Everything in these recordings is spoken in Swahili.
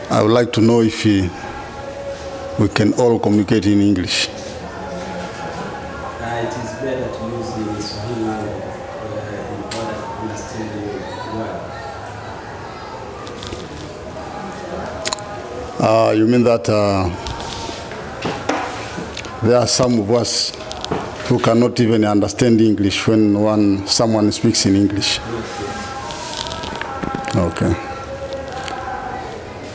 I would like to know if we can all communicate in English. It is better to use the Swahili language in order to understand the word. You mean that there are some of us who cannot even understand English when someone speaks in English? Okay.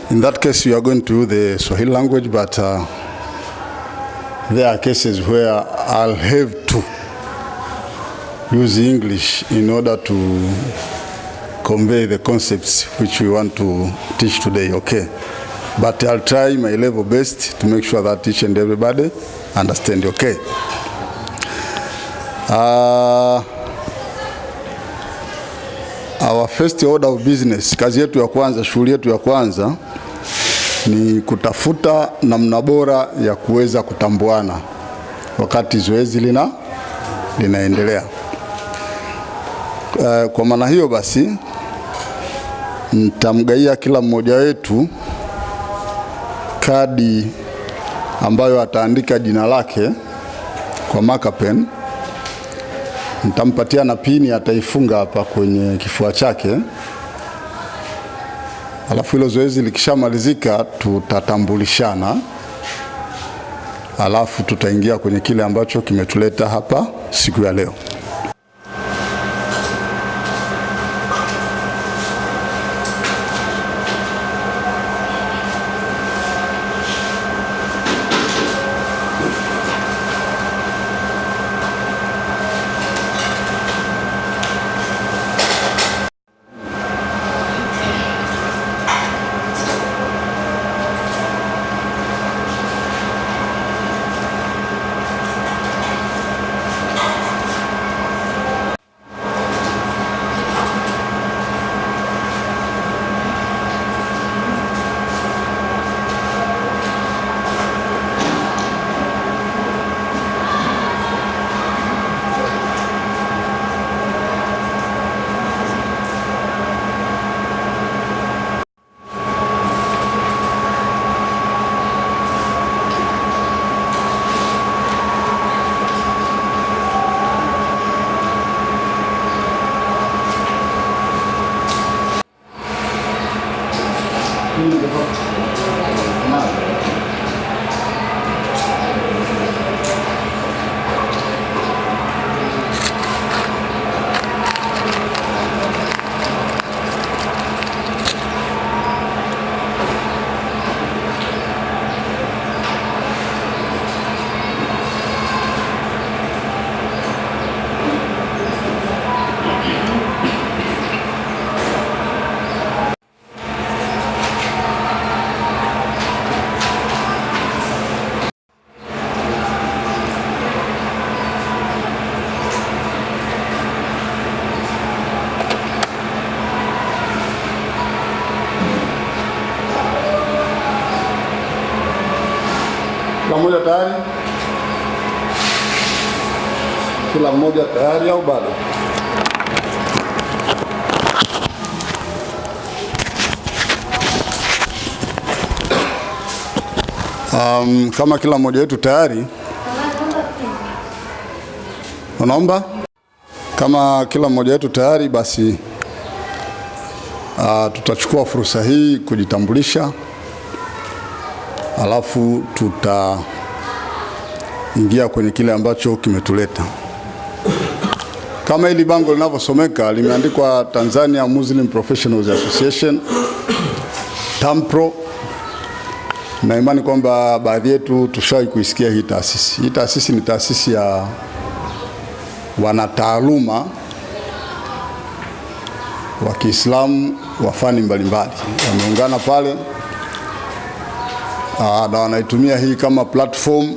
In that case, you are going to use the Swahili language, but there are cases where I'll have to use English in order to convey the concepts which we want to teach today, okay? But I'll try my level best to make sure that each and everybody understand, okay? Our first order of business, kazi yetu ya kwanza, shughuli yetu ya kwanza ni kutafuta namna bora ya kuweza kutambuana wakati zoezi linaendelea. Kwa maana hiyo basi nitamgaia kila mmoja wetu kadi ambayo ataandika jina lake kwa marker pen. Nitampatia na pini, ataifunga hapa kwenye kifua chake. Alafu hilo zoezi likishamalizika tutatambulishana. Alafu tutaingia kwenye kile ambacho kimetuleta hapa siku ya leo. Kila mmoja tayari? Kila mmoja tayari au bado? Kama kila mmoja wetu tayari, unaomba? Kama kila mmoja wetu tayari, basi tutachukua fursa hii kujitambulisha. Alafu tutaingia kwenye kile ambacho kimetuleta. Kama hili bango linavyosomeka, limeandikwa Tanzania Muslim Professionals Association, TAMPRO. Na imani kwamba baadhi yetu tushawahi kuisikia hii taasisi. Hii taasisi ni taasisi ya wanataaluma wa Kiislamu wa fani mbalimbali. Wameungana pale na wanaitumia hii kama platform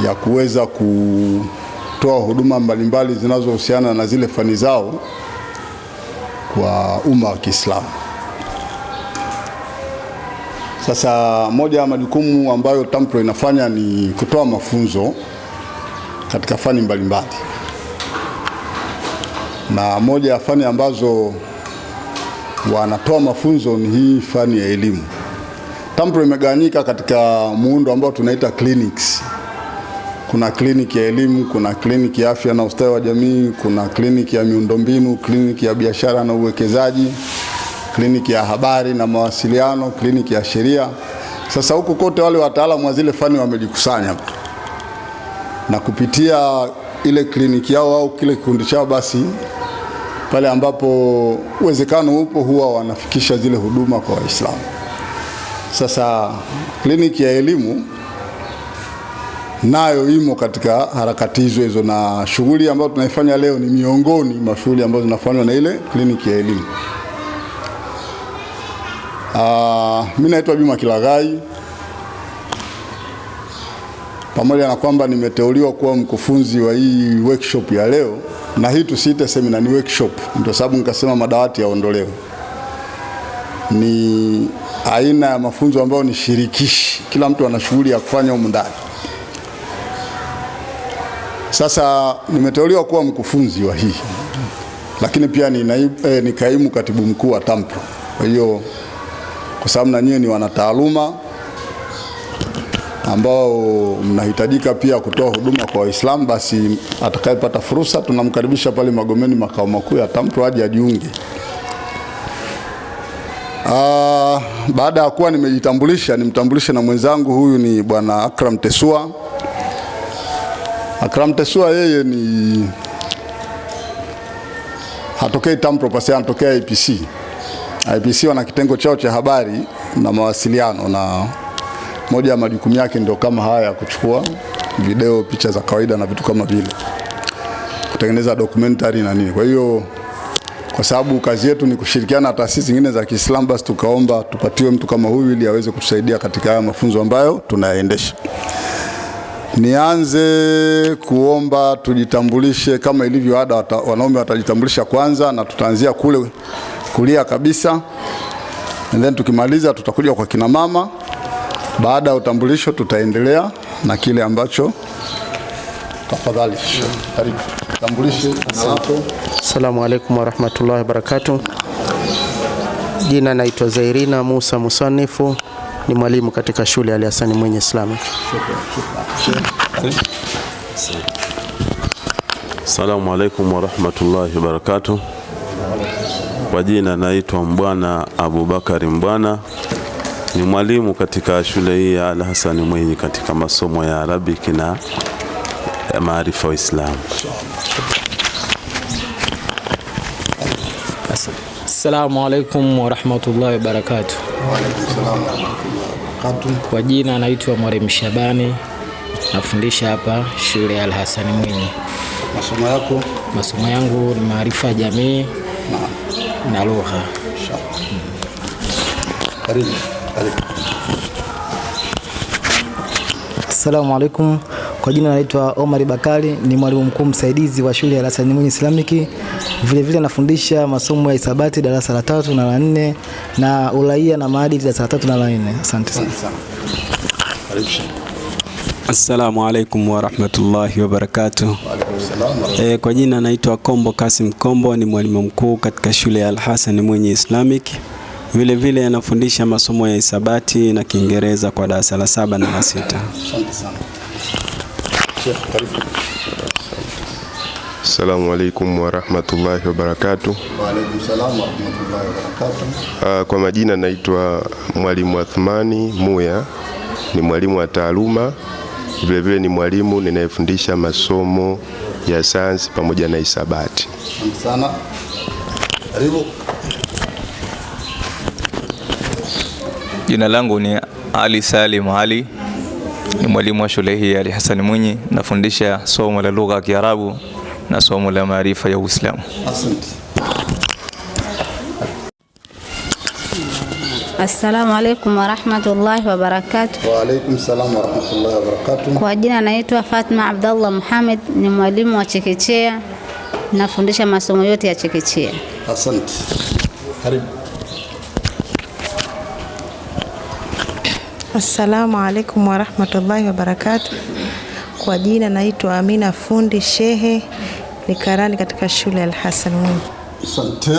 ya kuweza kutoa huduma mbalimbali zinazohusiana na zile fani zao kwa umma wa Kiislamu. Sasa moja ya majukumu ambayo TAMPRO inafanya ni kutoa mafunzo katika fani mbalimbali. Na moja ya fani ambazo wanatoa mafunzo ni hii fani ya elimu. TAMPRO imegawanyika katika muundo ambao tunaita clinics. Kuna kliniki ya elimu, kuna kliniki ya afya na ustawi wa jamii, kuna kliniki ya miundombinu, kliniki ya biashara na uwekezaji, kliniki ya habari na mawasiliano, kliniki ya sheria. Sasa huko kote wale wataalamu wa zile fani wamejikusanya, na kupitia ile kliniki yao au kile kikundi chao, basi pale ambapo uwezekano upo huwa wanafikisha zile huduma kwa Waislamu. Sasa kliniki ya elimu nayo imo katika harakati hizo, na shughuli ambayo tunaifanya leo ni miongoni mwa shughuli ambazo zinafanywa na ile kliniki ya elimu. Mimi naitwa Juma Kilagai. Pamoja na kwamba nimeteuliwa kuwa mkufunzi wa hii workshop ya leo, na hii tusiite seminar, ni workshop, ndio sababu nikasema madawati yaondolewe. Ni aina ya mafunzo ambayo ni shirikishi, kila mtu ana shughuli ya kufanya huko ndani. Sasa nimeteuliwa kuwa mkufunzi wa hii, lakini pia ni kaimu katibu mkuu wa TAMPRO. Kwa hiyo kwa sababu na nyinyi ni wanataaluma ambao mnahitajika pia kutoa huduma kwa Waislamu, basi atakayepata fursa tunamkaribisha pale Magomeni makao makuu ya TAMPRO aje ajiunge. Baada ya kuwa nimejitambulisha, nimtambulishe na mwenzangu. Huyu ni Bwana Akram Tesua. Akram Tesua yeye ni hatokei TAMPRO pasi, anatokea IPC. IPC wana kitengo chao cha habari na mawasiliano, na moja ya majukumu yake ndio kama haya, kuchukua video, picha za kawaida na vitu kama vile, kutengeneza documentary na nini. Kwa hiyo kwa sababu kazi yetu ni kushirikiana na taasisi zingine za Kiislamu, basi tukaomba tupatiwe mtu kama huyu ili aweze kutusaidia katika haya mafunzo ambayo tunayaendesha. Nianze kuomba tujitambulishe kama ilivyo ada. Wanaume watajitambulisha kwanza, na tutaanzia kule kulia kabisa, and then tukimaliza tutakuja kwa kina mama. Baada ya utambulisho tutaendelea na kile ambacho. Tafadhali karibu, tambulishe jina lako. Asalamu alaykum wa rahmatullahi wa barakatuh. Jina naitwa Zairina Musa Musanifu, ni mwalimu katika shule ya Ali Hassan Mwinyi Islamic. Asalamu alaykum wa rahmatullahi wa barakatuh. Kwa jina naitwa Mbwana Abubakari Mbwana, ni mwalimu katika shule hii ya Ali Hassan Mwinyi katika masomo ya Arabic na maarifa wa Islam. Assalamu alaykum wa rahmatullahi wa barakatuh. Kwa jina naitwa Mwalimu Shabani, nafundisha hapa shule ya Ali Hassan Mwinyi. Masomo yako? Masomo yangu ni maarifa jamii na lugha. Karibu. Assalamu alaykum. Kwa jina naitwa Omar Bakari, ni mwalimu mkuu msaidizi wa shule ya Ali Hassan Mwinyi Islamic. Vile vile nafundisha masomo ya hisabati darasa la 3 na la 4 na uraia na maadili darasa la 3 na la 4. Asante sana. Assalamu alaykum wa rahmatullahi wa barakatuh. Kwa jina naitwa Kombo Kasim Kombo, ni mwalimu mkuu katika shule ya Ali Hassan Mwinyi Islamic. Vile vile anafundisha masomo ya hisabati na Kiingereza kwa darasa la 7 na la 6. Asante sana. Assalamu alaykum wa rahmatullahi wa barakatuh. Wa alaykum salaam wa rahmatullahi wa barakatuh. Kwa majina naitwa Mwalimu Athmani Muya, ni mwalimu wa taaluma, vile vile ni mwalimu ninayefundisha masomo ya sayansi pamoja na hisabati. Asante sana. Karibu. Jina langu ni Ali Salim Ali, ni mwalimu wa shule hii ya Ali Hassan Mwinyi, nafundisha somo la lugha ya Kiarabu na somo la maarifa ya Uislamu. Asante. Assalamu alaykum wa rahmatullahi wa barakatuh. Wa alaykum salaam wa rahmatullahi wa barakatuh. Kwa jina naitwa Fatma Abdallah Muhammad, ni mwalimu wa chekechea, nafundisha masomo yote ya chekechea. Asante. Karibu. Assalamu alaykum wa rahmatullahi wa barakatuh. Kwa jina naitwa Amina Fundi Shehe, ni karani katika shule ya Ali Hassan Mwinyi. Asante.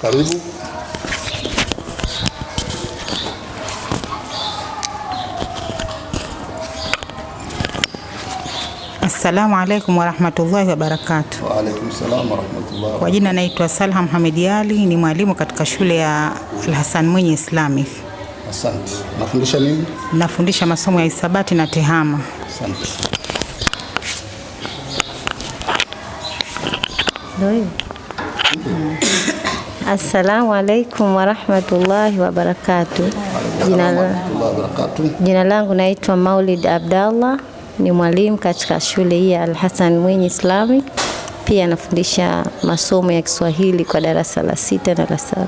Karibu. Assalamu alaikum warahmatullahi wabarakatuh. Wa alaikum salam warahmatullahi. Kwa jina naitwa Salha Muhammad Ali, ni mwalimu katika shule ya Al-Hassan Mwinyi Islamic. Asante. Nafundisha nini? Nafundisha masomo ya hisabati na tehama. Asante. Assalamu alaikum warahmatullahi wabarakatuh. Jina langu naitwa Maulid Abdallah, ni mwalimu katika shule hii ya Al-Hassan Mwinyi Islamic. Pia nafundisha masomo ya Kiswahili kwa darasa la 6 na la 7.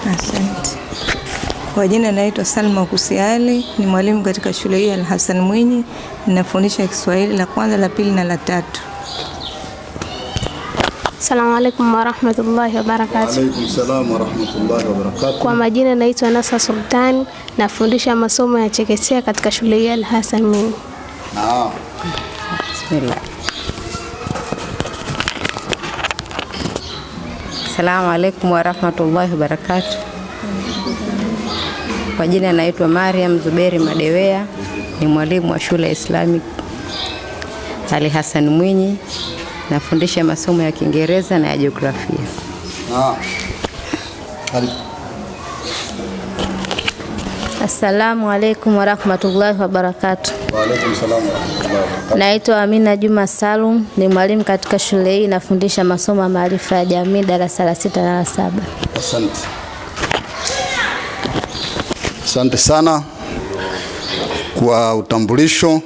Asante. Kwa jina naitwa Salma Kusiali, ni mwalimu katika shule hii ya Al-Hassan Mwinyi. Ninafundisha Kiswahili la kwanza, la pili na la 3. Assalamu alaikum warahmatullahi wabarakatuh. Alaikum salam warahmatullahi wabarakatuh. Kwa majina naitwa Nasa Sultan, nafundisha masomo ya chekechea katika shule ya Al-Hassan Mwinyi. Naam. Bismillah. Assalamu alaikum warahmatullahi wabarakatuh. Kwa jina naitwa Mariam Zuberi Madewea, ni mwalimu wa shule ya Islamic Al-Hassan Mwinyi. Nafundisha masomo ya Kiingereza na ya jiografia. Assalamu alaikum warahmatullahi wabarakatuh. Wa alaikum salam warahmatullahi wabarakatuh. Naitwa Amina Juma Salum, ni mwalimu katika shule hii, nafundisha masomo ya maarifa ya jamii darasa la 6 na la 7. Asante. Asante sana kwa utambulisho.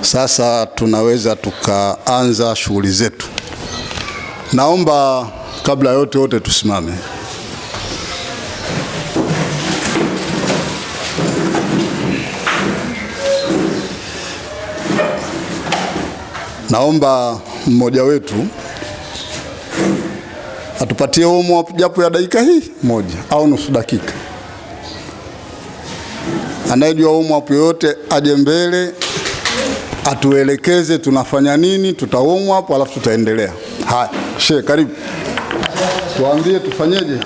Sasa tunaweza tukaanza shughuli zetu. Naomba kabla yote tusimame. Naomba mmoja wetu atupatie homework japo ya dakika hii moja au nusu dakika. Anayejua homework yote aje mbele atuelekeze tunafanya nini, tutaomwa hapo alafu tutaendelea. Haya, Sheikh karibu. Tuambie tufanyeje?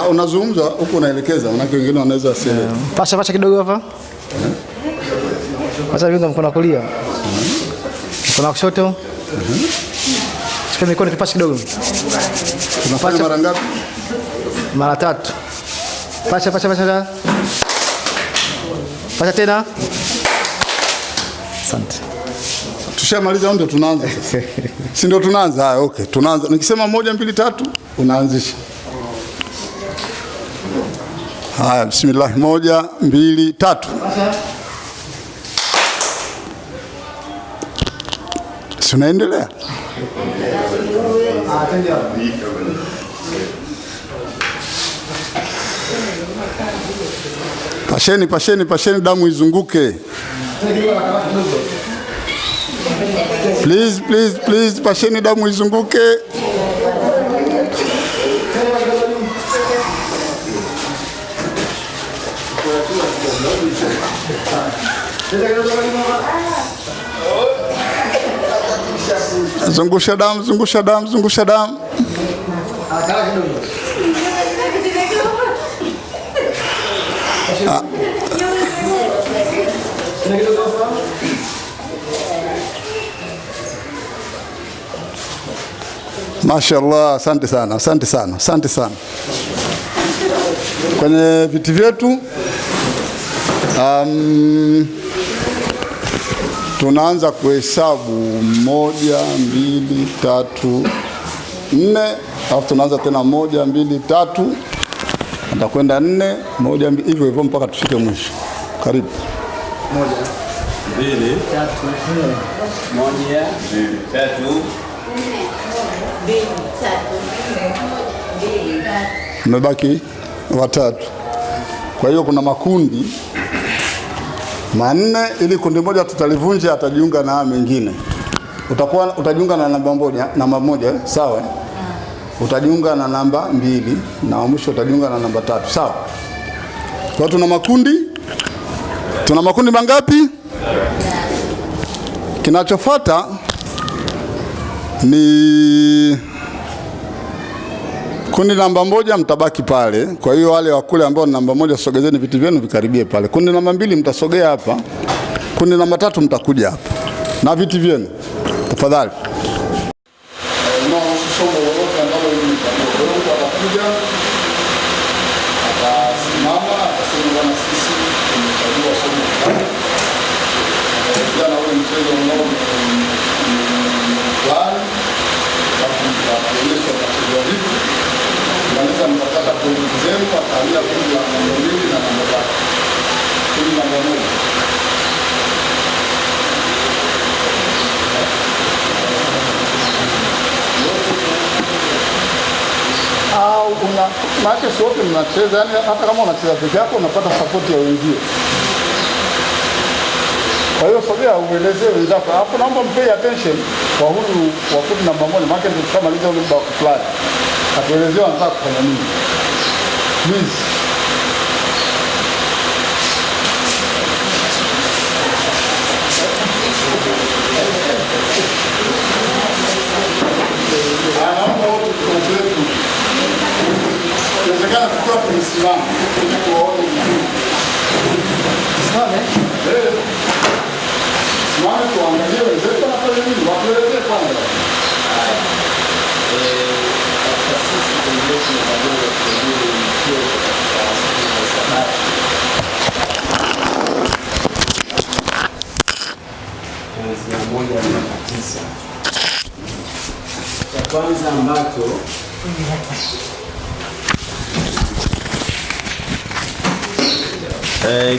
Unazungumza huko unaelekeza, manake wengine wanaweza asielewe. Pasha kidogo hapa. Pasha vinga mkono kulia. Mkono kushoto. Chukua mikono kipasha kidogo. Tunafanya mara ngapi? Mara 3. Pasha. Pasha tena. Asante. Tushamaliza ndio tunaanza. Si ndio tunaanza? Haya, okay. Tunaanza. Nikisema 1 2 3 unaanzisha. Haya, bismillah. 1 2 3. Tunaendelea. Pasheni damu izunguke. Please, pasheni damu izunguke. Zungusha damu. Mashaallah, asante sana. Kwenye viti vyetu tunaanza kuhesabu 1 2 3 4, alafu tunaanza tena 1 2 3, atakwenda 4 1 2 hivyo mpaka tufike mwisho. Karibu. 1 2 3 1 2 3 Mmebaki watatu. Kwa hiyo kuna makundi manne, ili kundi moja tutalivunja, atajiunga na mengine. Utajiunga na namba moja, sawa? Utajiunga na namba 2 na mwisho utajiunga na namba 3, sawa? Kwa tuna makundi mangapi? Kinachofuata ni Kundi namba 1 mtabaki pale. Kwa hiyo wale wa kule ambao ni namba 1 sogezeni viti vyenu vikaribie pale. Kundi namba 2 mtasogea hapa. Kundi namba 3 mtakuja hapa na viti vyenu tafadhali. Maana sote mnacheza, yani hata kama unacheza peke yako unapata support ya wengine. Kwa hiyo sogea uelezee wenzako. Hapo naomba pay attention kwa huyu wa kundi namba 1, maana ndio tushamaliza ule muda wa kufly. Atuelezee anataka kufanya nini. Please. Anaomba wote tukomplete. Inawezekana tukiwa tumesimama ili tuone vizuri. Simame. Simame tuangalie wenzetu wanafanya nini. Watuelezee kwanza. Sisi tunaendelea na pamoja kujadili mchezo wa sabati. Kuanzia 1 mpaka 9. Cha kwanza ambacho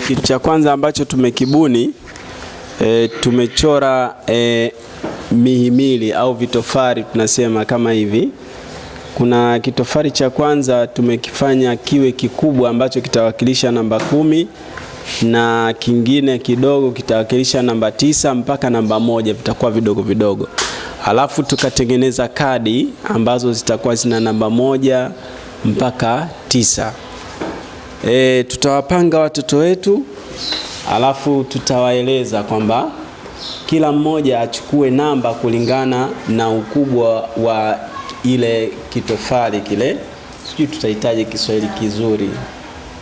kitu cha kwanza ambacho tumekibuni, tumechora mihimili au vitofari tunasema kama hivi. Kuna kitofari cha kwanza tumekifanya kiwe kikubwa ambacho kitawakilisha namba 10 na kingine kidogo kitawakilisha namba 9 mpaka namba 1, vitakuwa vidogo vidogo. Alafu tukatengeneza kadi ambazo zitakuwa zina namba 1 mpaka 9. Tutawapanga watoto wetu, alafu tutawaeleza kwamba kila mmoja achukue namba kulingana na ukubwa wa ile kitofali kile. Sijui tutahitaji Kiswahili kizuri.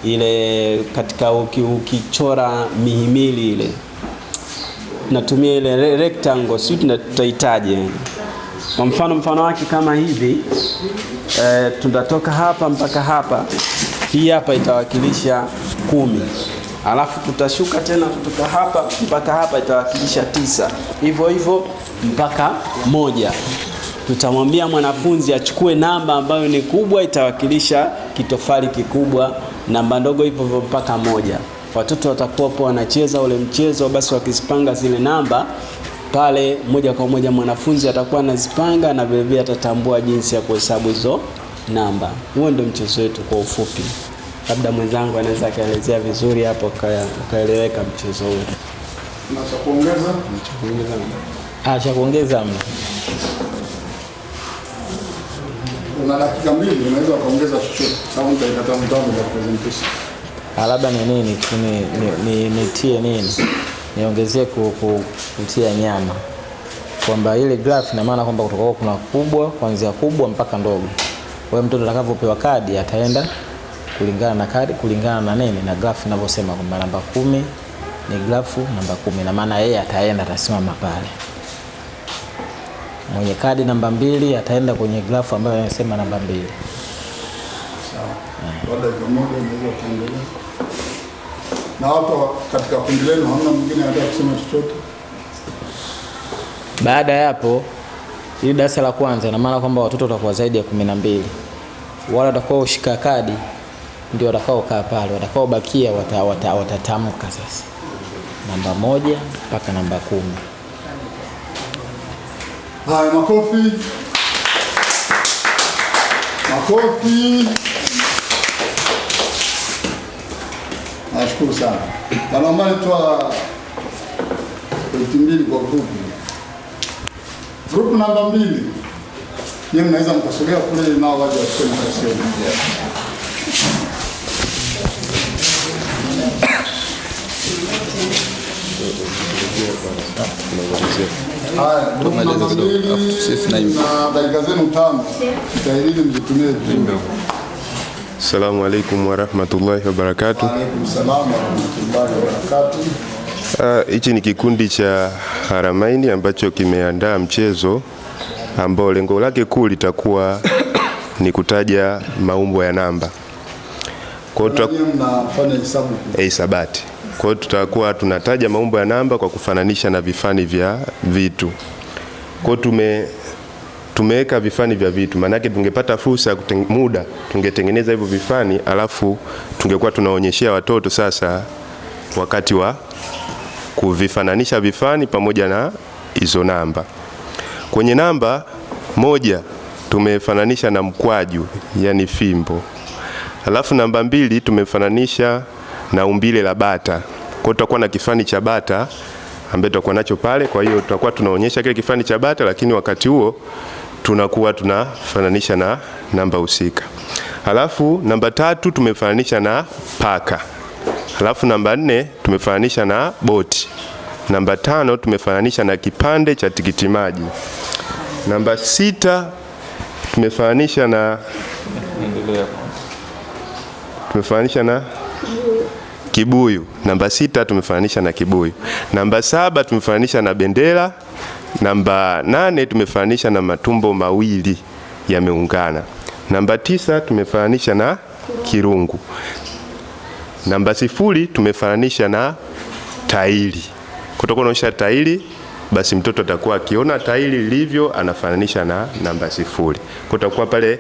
Ile katika ukichora mihimili ile natumia ile rectangle, sijui tutahitaji. Kwa mfano wake kama hivi, tutatoka hapa mpaka hapa. Hii hapa itawakilisha 10. Alafu tutashuka tena kutoka hapa mpaka hapa itawakilisha 9. Hivyo hivyo mpaka 1. Tutamwambia mwanafunzi achukue namba ambayo ni kubwa itawakilisha kitofali kikubwa, namba ndogo hivyo hivyo mpaka 1. Watoto watakuwa hapo wanacheza ule mchezo, basi wakizipanga zile namba pale moja kwa moja mwanafunzi atakuwa anazipanga na vile vile atatambua jinsi ya kuhesabu hizo namba. Huo ndio mchezo wetu kwa ufupi. Labda mwenzangu anaweza kaelezea vizuri hapo kaeleweka mchezo huo. Na cha kuongeza? Cha kuongeza una dakika 2 unaweza kuongeza chochote au dakika 5 za presentation. Labda ni nini nitie nini? Niongezee kutia nyama. Kwamba ile graph ina maana kwamba kutoka kuna kubwa, kuanzia kubwa mpaka ndogo. Kwa hiyo mtoto atakavyopewa kadi ataenda kulingana na kadi, kulingana na nini na graph inavyosema kwamba namba 10 ni graph namba 10, na maana yeye ataenda atasimama pale. Mwenye kadi namba 2 ataenda kwenye graph ambayo inasema namba 2. Sawa. Baada ya moja unaweza kuendelea. Na hapo katika kundi lenu hamna mwingine anataka kusema chochote? Baada ya hapo, ili darasa la kwanza ina maana kwamba watoto watakuwa zaidi ya 12. Wale watakao ushika kadi ndio watakao kaa pale, watakao bakia watatamka sasa namba 1 mpaka namba 10. Haya, makofi. Makofi. Nashukuru sana. Naomba nitoa pointi 2 kwa grupu. Grupu namba 2. Yeye mnaweza mkasogea kule nao waje waseme kasi. Haya, na dakika zenu 5. Jitahidini mzitumie jumbe. Assalamu alaikum warahmatullahi wabarakatuh. Wa alaikum salaam warahmatullahi wabarakatuh. Hichi ni kikundi cha Haramaini ambacho kimeandaa mchezo ambao lengo lake kuu litakuwa ni kutaja maumbo ya namba. Kwa hiyo mnafanya hisabati. Kwa hiyo tutakuwa tunataja maumbo ya namba kwa kufananisha na vifani vya vitu. Kwa hiyo tumeweka vifani vya vitu. Maana yake tungepata fursa ya muda tungetengeneza hivyo vifani, alafu tungekuwa tunaonyeshia watoto sasa wakati wa kuvifananisha vifani pamoja na hizo namba. Kwenye namba 1 tumefananisha na mkwaju, yani fimbo. Alafu namba 2 tumefananisha na umbile la bata. Kwa hiyo tutakuwa na kifani cha bata ambaye tutakuwa nacho pale. Kwa hiyo tutakuwa tunaonyesha kile kifani cha bata, lakini wakati huo tunakuwa tunafananisha na namba husika. Alafu namba 3 tumefananisha na paka. Alafu namba 4 tumefananisha na boti. Namba 5 tumefananisha na kipande cha tikiti maji. Namba 6 tumefananisha na kibuyu. Namba 6 tumefananisha na kibuyu. Namba 7 tumefananisha na bendera. Namba 8 tumefananisha na matumbo mawili yameungana. Namba 9 tumefananisha na kirungu. Namba 0 tumefananisha na tairi. Kutoka unaonyesha tairi, basi mtoto atakuwa akiona tairi lilivyo anafananisha na namba 0. Kutakuwa pale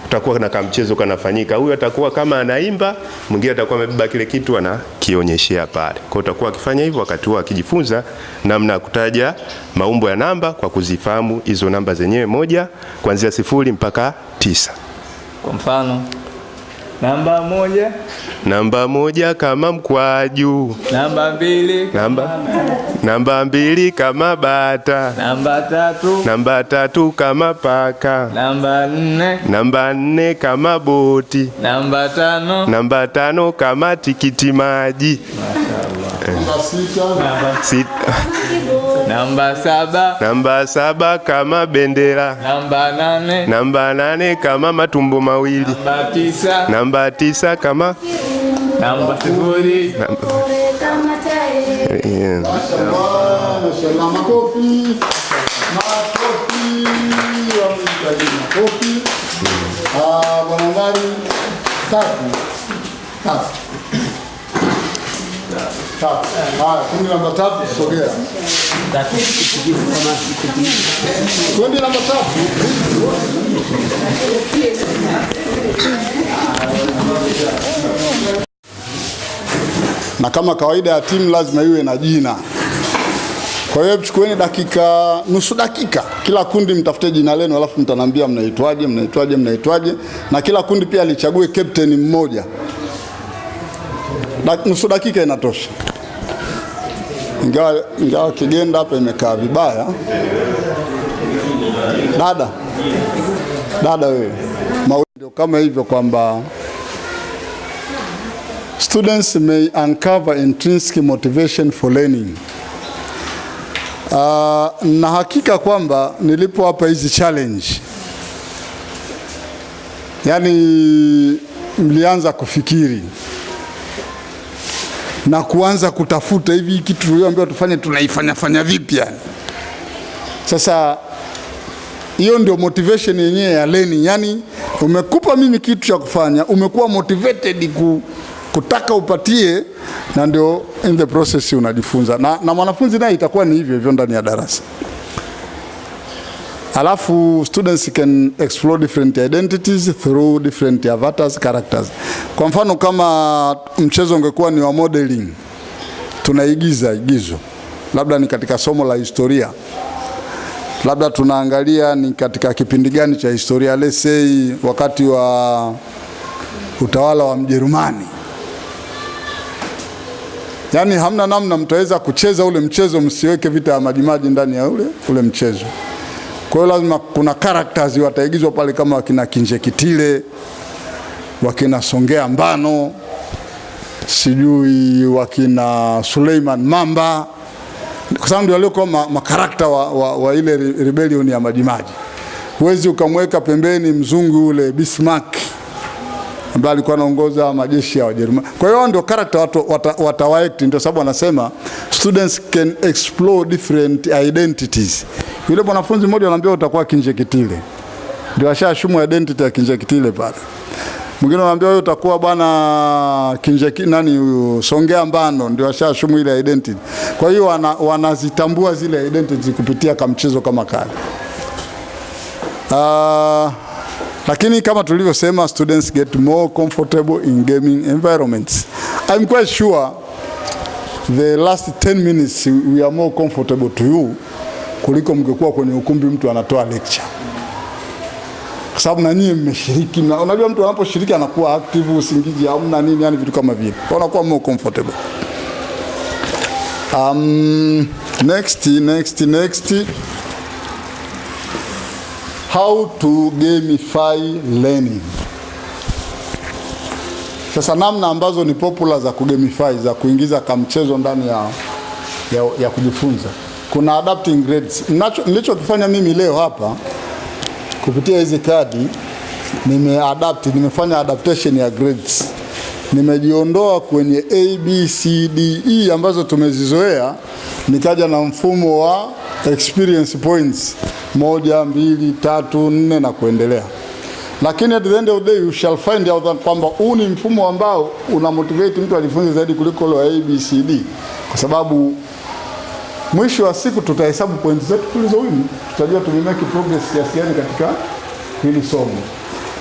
utakuwa na kamchezo kanafanyika. Huyu atakuwa kama anaimba, mwingine atakuwa amebeba kile kitu anakionyeshea pale. Kwa utakuwa akifanya hivyo wakati huo akijifunza namna ya kutaja maumbo ya namba kwa kuzifahamu hizo namba zenyewe 1 kuanzia 0 mpaka 9. Kwa mfano namba 1, namba 1 kama mkwaju. Namba 2 namba 2 kama bata. Namba 3 kama paka. Namba 4 kama boti. Namba 5 kama tikiti maji. Namba 7 kama bendera. Namba 8 kama matumbo mawili. Namba 9 kama namba 0. Makofi. Nambari 3. Kundi namba 3 sogea. Kundi namba 3. Na kama kawaida ya timu lazima iwe na jina. Kwa hiyo chukueni nusu dakika. Kila kundi mtafute jina lenu, alafu mtaniambia mnaitwaje. Na kila kundi pia lichague captain mmoja. Nusu dakika inatosha. Ingawa kigenda hapa imekaa vibaya. Dada wewe. Ndio kama hivyo kwamba students may uncover intrinsic motivation for learning. Na hakika kwamba nilipo hapa hizi challenge, yani mlianza kufikiri na kuanza kutafuta hivi kitu tulioambiwa tufanye tunaifanya vipi yani. Sasa hiyo ndio motivation yenyewe ya learning. Yani umekupa mimi kitu cha kufanya, umekuwa motivated kutaka upatie, na ndio in the process unajifunza. Na mwanafunzi naye itakuwa ni hivyo ndani ya darasa. Alafu students can explore different identities through different avatars, characters. Kwa mfano kama mchezo ungekuwa ni wa modeling, tunaigiza igizo. Labda ni katika somo la historia. Labda tunaangalia ni katika kipindi gani cha historia, let's say wakati wa utawala wa Mjerumani. Yani hamna namna mtaweza kucheza ule mchezo msiweke vita ya majimaji ndani ya ule mchezo. Kwa hiyo lazima kuna characters wataigizwa pale kama wakina Kinjekitile, wakina Songea Mbano, sijui wakina Suleiman Mamba. kwa sababu ndio waliokuwa makarakta wa ile rebellion ya Majimaji. Huwezi ukamweka pembeni mzungu ule Bismarck ambaye alikuwa anaongoza majeshi ya Wajerumani. Kwa hiyo ndio character watu watawact, ndio sababu anasema students can explore different identities. Yule mwanafunzi mmoja anaambia utakuwa Kinjekitile, ndio ashashumu identity ya Kinjekitile pale. Mwingine anaambia wewe utakuwa bwana nani huyo Songea Mbano, ndio ashashumu ile identity. Kwa hiyo wanazitambua zile identities kupitia kamchezo kama kale. Lakini kama tulivyosema, students get more comfortable in gaming environments. I'm quite sure the last 10 minutes we are more comfortable to you kuliko mngekuwa kwenye ukumbi mtu anatoa lecture. Kwa sababu na nyinyi mmeshiriki, unajua mtu anaposhiriki anakuwa active, usingizi hamna nini, yani vitu kama vile. Unakuwa more comfortable. Next. How to gamify learning. Sasa namna ambazo ni popular za kugamify, za kuingiza kamchezo ndani ya kujifunza. Kuna adapting grades. Nilichokifanya mimi leo hapa kupitia hizi kadi, nimefanya adaptation ya grades. Nimejiondoa kwenye A, B, C, D, E ambazo tumezizoea, nikaja na mfumo wa experience points 1, 2, 3, 4 na kuendelea. Lakini at the end of the day you shall find out kwamba huu ni mfumo ambao una motivate mtu ajifunze zaidi kuliko ile A, B, C, D, kwa sababu mwisho wa siku tutahesabu points zetu tulizowini, tutajua tumemake progress kiasi gani katika hili somo.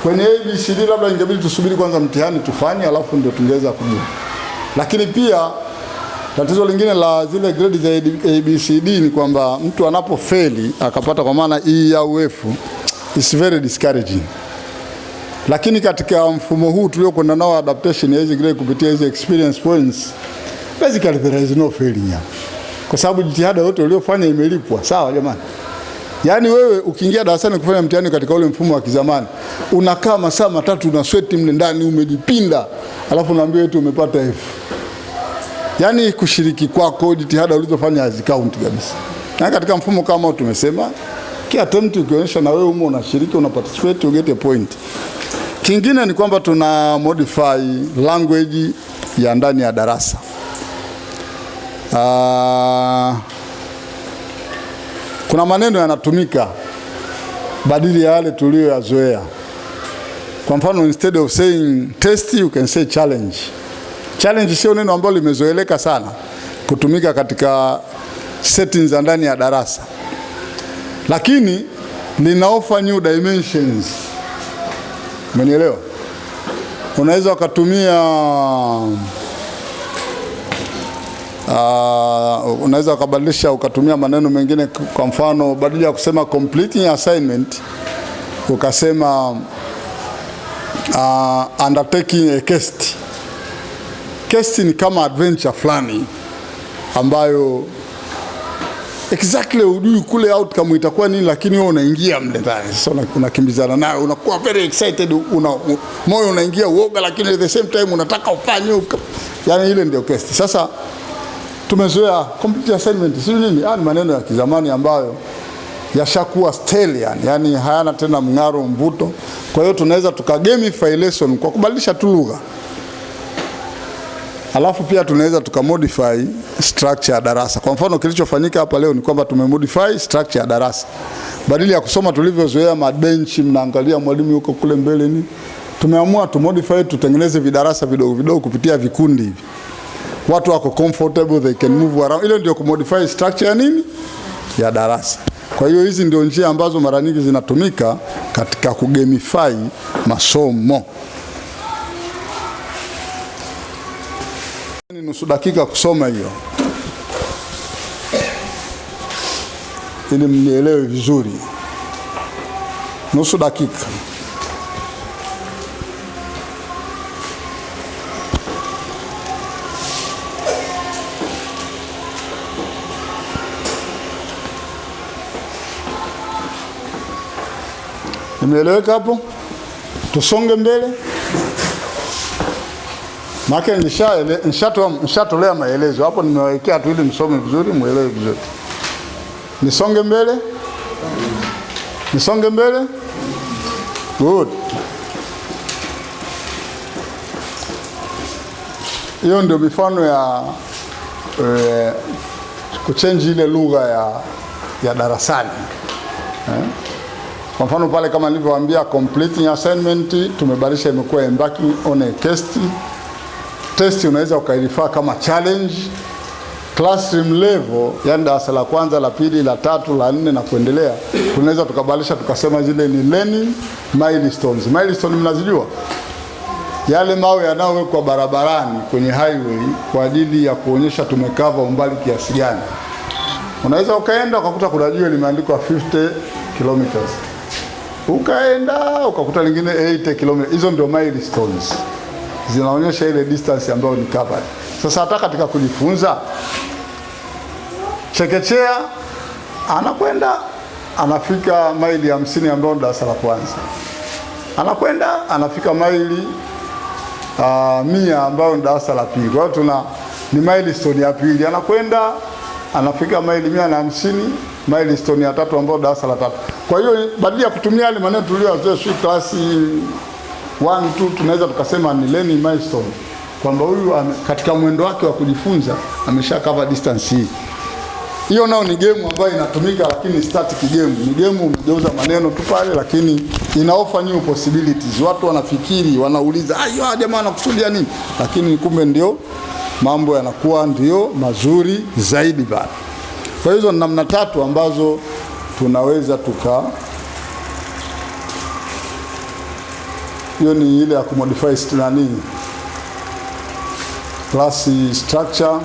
Kwenye A, B, C, D labda ingebidi tusubiri kwanza mtihani tufanye, alafu ndio tungeweza kujua. Lakini pia tatizo lingine la zile grade za A, B, C, D ni kwamba mtu anapofeli akapata kwa maana E au F, it's very discouraging. Lakini katika mfumo huu tuliokwenda nao adaptation ya hizi grade kupitia hizi experience points, basically there is no failure. Kwa sababu jitihada yote uliofanya imelipwa, sawa jamani? Yaani wewe ukiingia darasani kufanya mtihani katika ule mfumo wa kizamani, unakaa masaa 3 una sweat mle ndani umejipinda, alafu unaambiwa eti umepata F. Yaani kushiriki kwako, jitihada ulizofanya hazicount kabisa. Na katika mfumo kama tumesema, kila attempt ukionyesha na wewe umo unashiriki, una participate, you get a point. Kingine ni kwamba tuna modify language ya ndani ya darasa. Kuna maneno yanatumika badili ya yale tuliyoyazoea. Kwa mfano, instead of saying test you can say challenge. Challenge sio neno ambalo limezoeleka sana kutumika katika settings za ndani ya darasa, lakini lina offer new dimensions. Umenielewa? Unaweza ukatumia unaweza ukabadilisha ukatumia maneno mengine. Kwa mfano, badala ya kusema completing assignment ukasema undertaking a quest. Quest ni kama adventure fulani ambayo exactly hujui kule outcome itakuwa nini, lakini wewe unaingia mle ndani. Sasa unakimbizana nayo, unakuwa very excited, moyo unaingia uoga, lakini at the same time unataka ufanye. Yaani ile ndio quest. Sasa tumezoea complete assignment sio nini? Ni maneno ya kizamani ambayo yashakuwa stale, yani hayana tena mng'aro, mvuto. Kwa hiyo tunaweza tukagamify lesson kwa kubadilisha tu lugha. Alafu pia tunaweza tukamodify structure ya darasa. Kwa mfano, kilichofanyika hapa leo ni kwamba tumemodify structure ya darasa. Badala ya kusoma tulivyozoea mabenchi, mnaangalia mwalimu yuko kule mbele ni, tumeamua tumodify, tutengeneze vidarasa vidogo vidogo kupitia vikundi hivi. Watu wako comfortable, they can move around. Ile ndio kumodify structure ya nini? Ya darasa. Kwa hiyo hizi ndio njia ambazo mara nyingi zinatumika katika kugamify masomo. Ni nusu dakika kusoma hiyo, ili mnielewe vizuri. Nusu dakika. Nimeeleweka hapo? Tusonge mbele. Maana nishatolea maelezo hapo, nimewekea tu ili msome vizuri, muelewe vizuri. Nisonge mbele. Nisonge mbele. Good. Hiyo ndio mifano ya kuchange ile lugha ya darasani. Kwa mfano pale kama nilivyowaambia, completing assignment tumebadilisha, imekuwa embarking on a test. Test unaweza ukairifaa kama challenge. Classroom level, yani darasa la kwanza, la pili, la tatu, la nne na kuendelea, tunaweza tukabadilisha tukasema zile ni learning milestones. Milestone mnazijua? Yale mawe yanayowekwa barabarani kwenye highway kwa ajili ya kuonyesha tumekava umbali kiasi gani. Unaweza ukaenda ukakuta kuna jiwe limeandikwa 50 kilometers. Ukaenda ukakuta lingine 80 kilometers. Hizo ndio milestones. Zinaonyesha ile distance ambayo ni covered. Sasa hata katika kujifunza chekechea, anakwenda anafika maili 50 ambayo ni darasa la kwanza. Anakwenda anafika maili 100 ambayo ni darasa la pili. Kwa hiyo ni milestone ya pili. Anakwenda anafika maili 150, milestone ya tatu ambayo darasa la tatu. Kwa hiyo badala ya kutumia yale maneno tuliyozoea klasi 1 2, tunaweza tukasema ni learning milestone, kwamba huyu katika mwendo wake wa kujifunza amesha cover distance hii. Hiyo nao ni game ambayo inatumika, lakini static game. Ni game umegeuza maneno tu pale, lakini ina offer new possibilities. Watu wanafikiri, wanauliza, "Ayo jamaa anakusudia nini?" Lakini kumbe ndio mambo yanakuwa ndio mazuri zaidi bado. Kwa hizo ni namna 3 ambazo tunaweza hiyo ni ile ya kumodify class structure.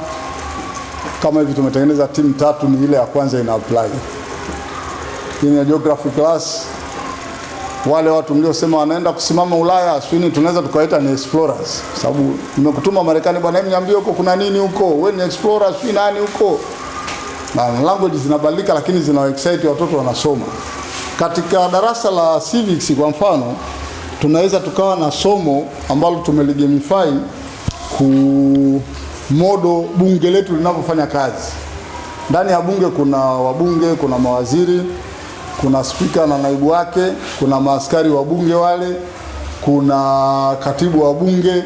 Kama hivi tumetengeneza team 3, ni ile ya kwanza ina apply. Hii ya geography class, wale watu mliosema wanaenda kusimama Ulaya, swini tunaweza tukaita ni explorers. Sababu nimekutuma Marekani, bwana hebu niambie huko kuna nini huko. Wewe ni explorer, swini nani huko? Na language zinabadilika, lakini zina excite watoto wanasoma. Katika darasa la civics kwa mfano, tunaweza tukawa na somo ambalo tumeligamify modo bunge letu linapofanya kazi. Ndani ya bunge kuna wabunge, kuna mawaziri, kuna spika na naibu wake, kuna maaskari wa bunge wale, kuna katibu wa bunge.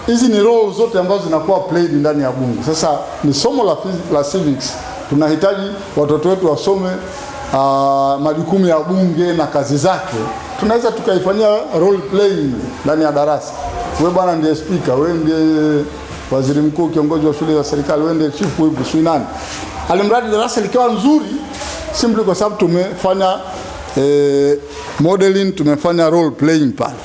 Hizi ni roles zote ambazo zinakuwa played ndani ya bunge. Sasa ni somo la civics. Tunahitaji watoto wetu wasome majukumu ya bunge na kazi zake. Tunaweza tukaifanyia role playing ndani ya darasa. Wewe bwana ndiye speaker, wewe ndiye waziri mkuu, kiongozi wa shule za serikali, wewe ndiye chief whip, sio nani. Alimradi darasa likiwa nzuri, simply kwa sababu tumefanya modeling, tumefanya role playing pale.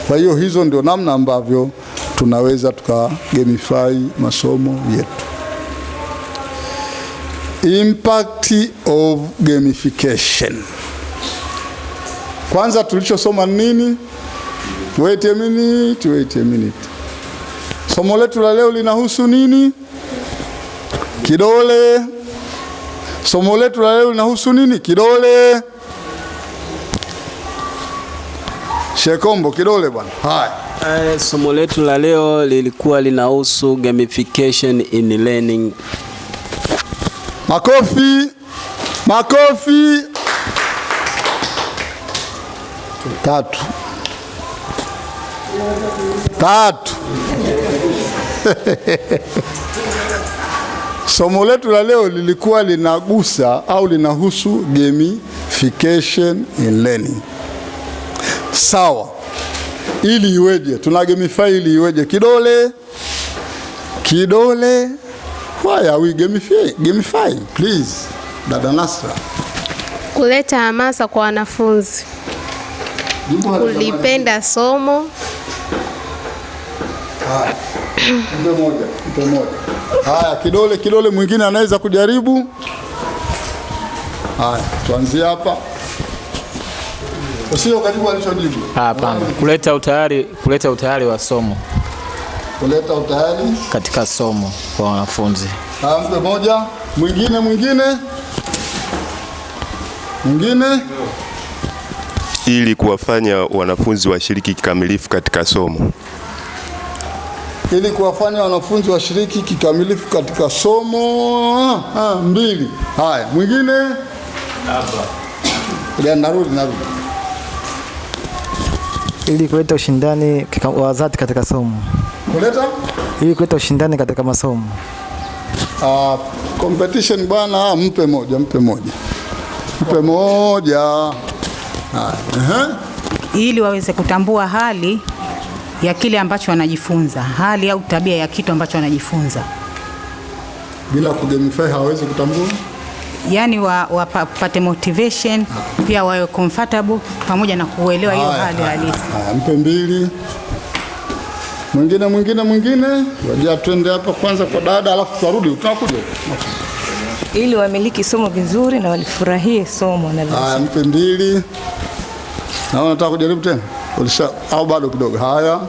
Kwa hiyo hizo ndio namna ambavyo tunaweza tukagamify masomo yetu. Impact of gamification. Kwanza tulichosoma nini? Wait a minute. Somo letu la leo linahusu nini? Kidole. Somo letu la leo linahusu nini? Kidole. Shekombo, kidole bwana. Haya. Somo letu la leo lilikuwa linahusu gamification in learning. Makofi. 3. Somo letu la leo lilikuwa linagusa au linahusu gamification in learning. Sawa. Ili iweje? Tuna gamify ili iweje? Kidole. Why are we gamifying? Please, Dada Nasra. Kuleta hamasa kwa wanafunzi. Kulipenda somo. Mpe moja. Haya, kidole mwingine anaweza kujaribu. Haya, tuanzie hapa. Usio karibu alichojibu. Hapana. Kuleta utayari wa somo. Kuleta utayari katika somo kwa wanafunzi. Mpe moja. Mwingine. Ili kuwafanya wanafunzi washiriki kikamilifu katika somo. ili kuwafanya wanafunzi washiriki kikamilifu katika somo 2. Haya, mwingine hapa. Narudi. Ili kuleta ushindani wa dhati katika somo. Ili kuleta ushindani katika masomo. Competition bwana, mpe moja. Ili waweze kutambua hali ya kile ambacho wanajifunza, hali au tabia ya kitu ambacho wanajifunza. Bila kugamify hawezi kutambua? Yani wapate motivation, pia wawe comfortable pamoja na kuelewa hiyo hali halisi. Mpe 2. Mwingine. Wajia twende hapa kwanza kwa dada, alafu tutarudi. Tunakuja. Ili wamiliki somo vizuri na walifurahie somo na haya, mpe 2. Na unataka kujaribu tena? Au bado kidogo? Haya.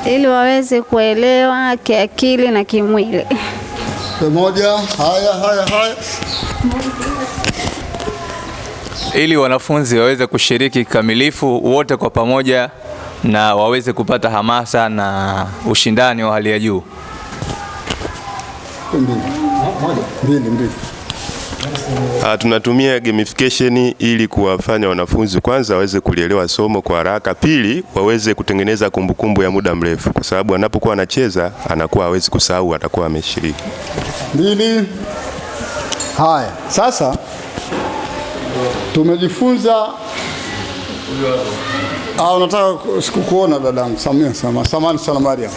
Ili waweze kuelewa kiakili na kimwili. Pamoja. Haya. Ili wanafunzi waweze kushiriki kikamilifu wote kwa pamoja na waweze kupata hamasa na ushindani wa hali ya juu. 2. Tunatumia gamification ili kuwafanya wanafunzi kwanza waweze kulielewa somo kwa haraka, pili waweze kutengeneza kumbukumbu ya muda mrefu, kwa sababu anapokuwa anacheza anakuwa hawezi kusahau, atakuwa ameshiriki. 2. Haya, sasa tumejifunza. Unataka kuona dadangu? Samahani sana Maria.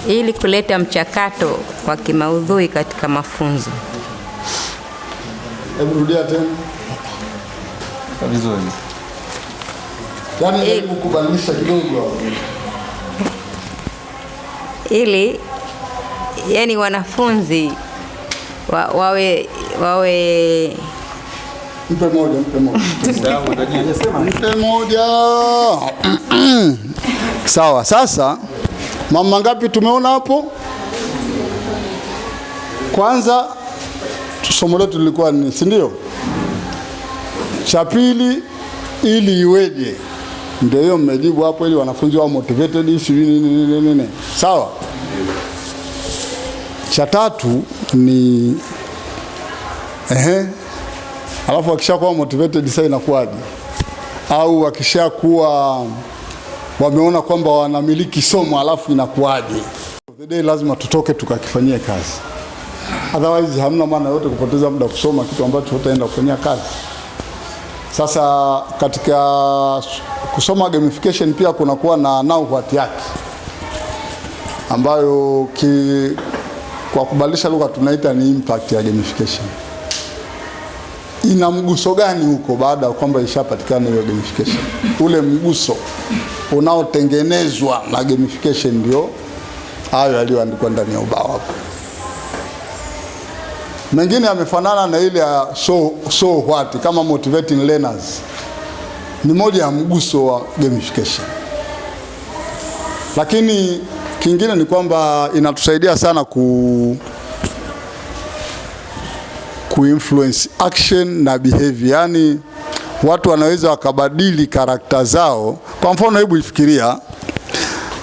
Ili kuleta mchakato wa kimaudhui katika mafunzo. Hebu rudia tena. Vizuri. Hebu kubadilisha kidogo. Ili wanafunzi wawe Mpe moja. Sawa, sasa mama ngapi tumeona hapo? Kwanza somo letu lilikuwa ni, si ndio? Cha pili, ili iweje? Ndio hiyo mmejibu hapo, ili wanafunzi wao motivated nini. Sawa? Cha tatu ni alafu wakishakuwa motivated sasa inakuwaje? Au wakishakuwa wameona kwamba wanamiliki somo alafu inakuwaje? The day lazima tutoke tukakifanyie kazi. Otherwise hamna maana yote kupoteza muda kusoma kitu ambacho hutaenda kufanyia kazi. Sasa katika kusoma gamification pia kunakuwa na now what yake, ambayo kwa kubadilisha lugha tunaita ni impact ya gamification. Ina mguso gani huko baada ya kwamba ishapatikana hiyo gamification? Ule mguso unaotengenezwa na gamification ndio hayo yaliyoandikwa ndani ya ubao hapo. Mengine yamefanana na ile ya so what, kama motivating learners. Ni moja ya mguso wa gamification. Lakini kingine ni kwamba inatusaidia sana kuinfluence action na behavior. Yani watu wanaweza wakabadili karakta zao. Kwa mfano, hebu ifikiria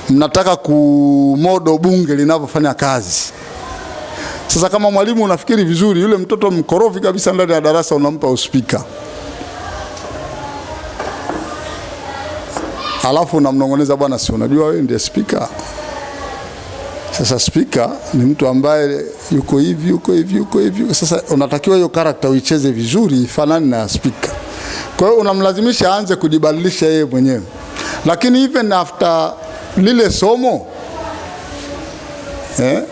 mnataka kumodo bunge linavyofanya kazi. Sasa kama mwalimu unafikiri vizuri, yule mtoto mkorofi kabisa ndani ya darasa unampa uspika, alafu unamnongoneza, bwana, si unajua wewe ndiye speaker. Sasa speaker ni mtu ambaye yuko hivi. Sasa unatakiwa hiyo character uicheze vizuri ifanane na speaker. Kwa hiyo unamlazimisha aanze kujibadilisha yeye mwenyewe. Lakini even after lile somo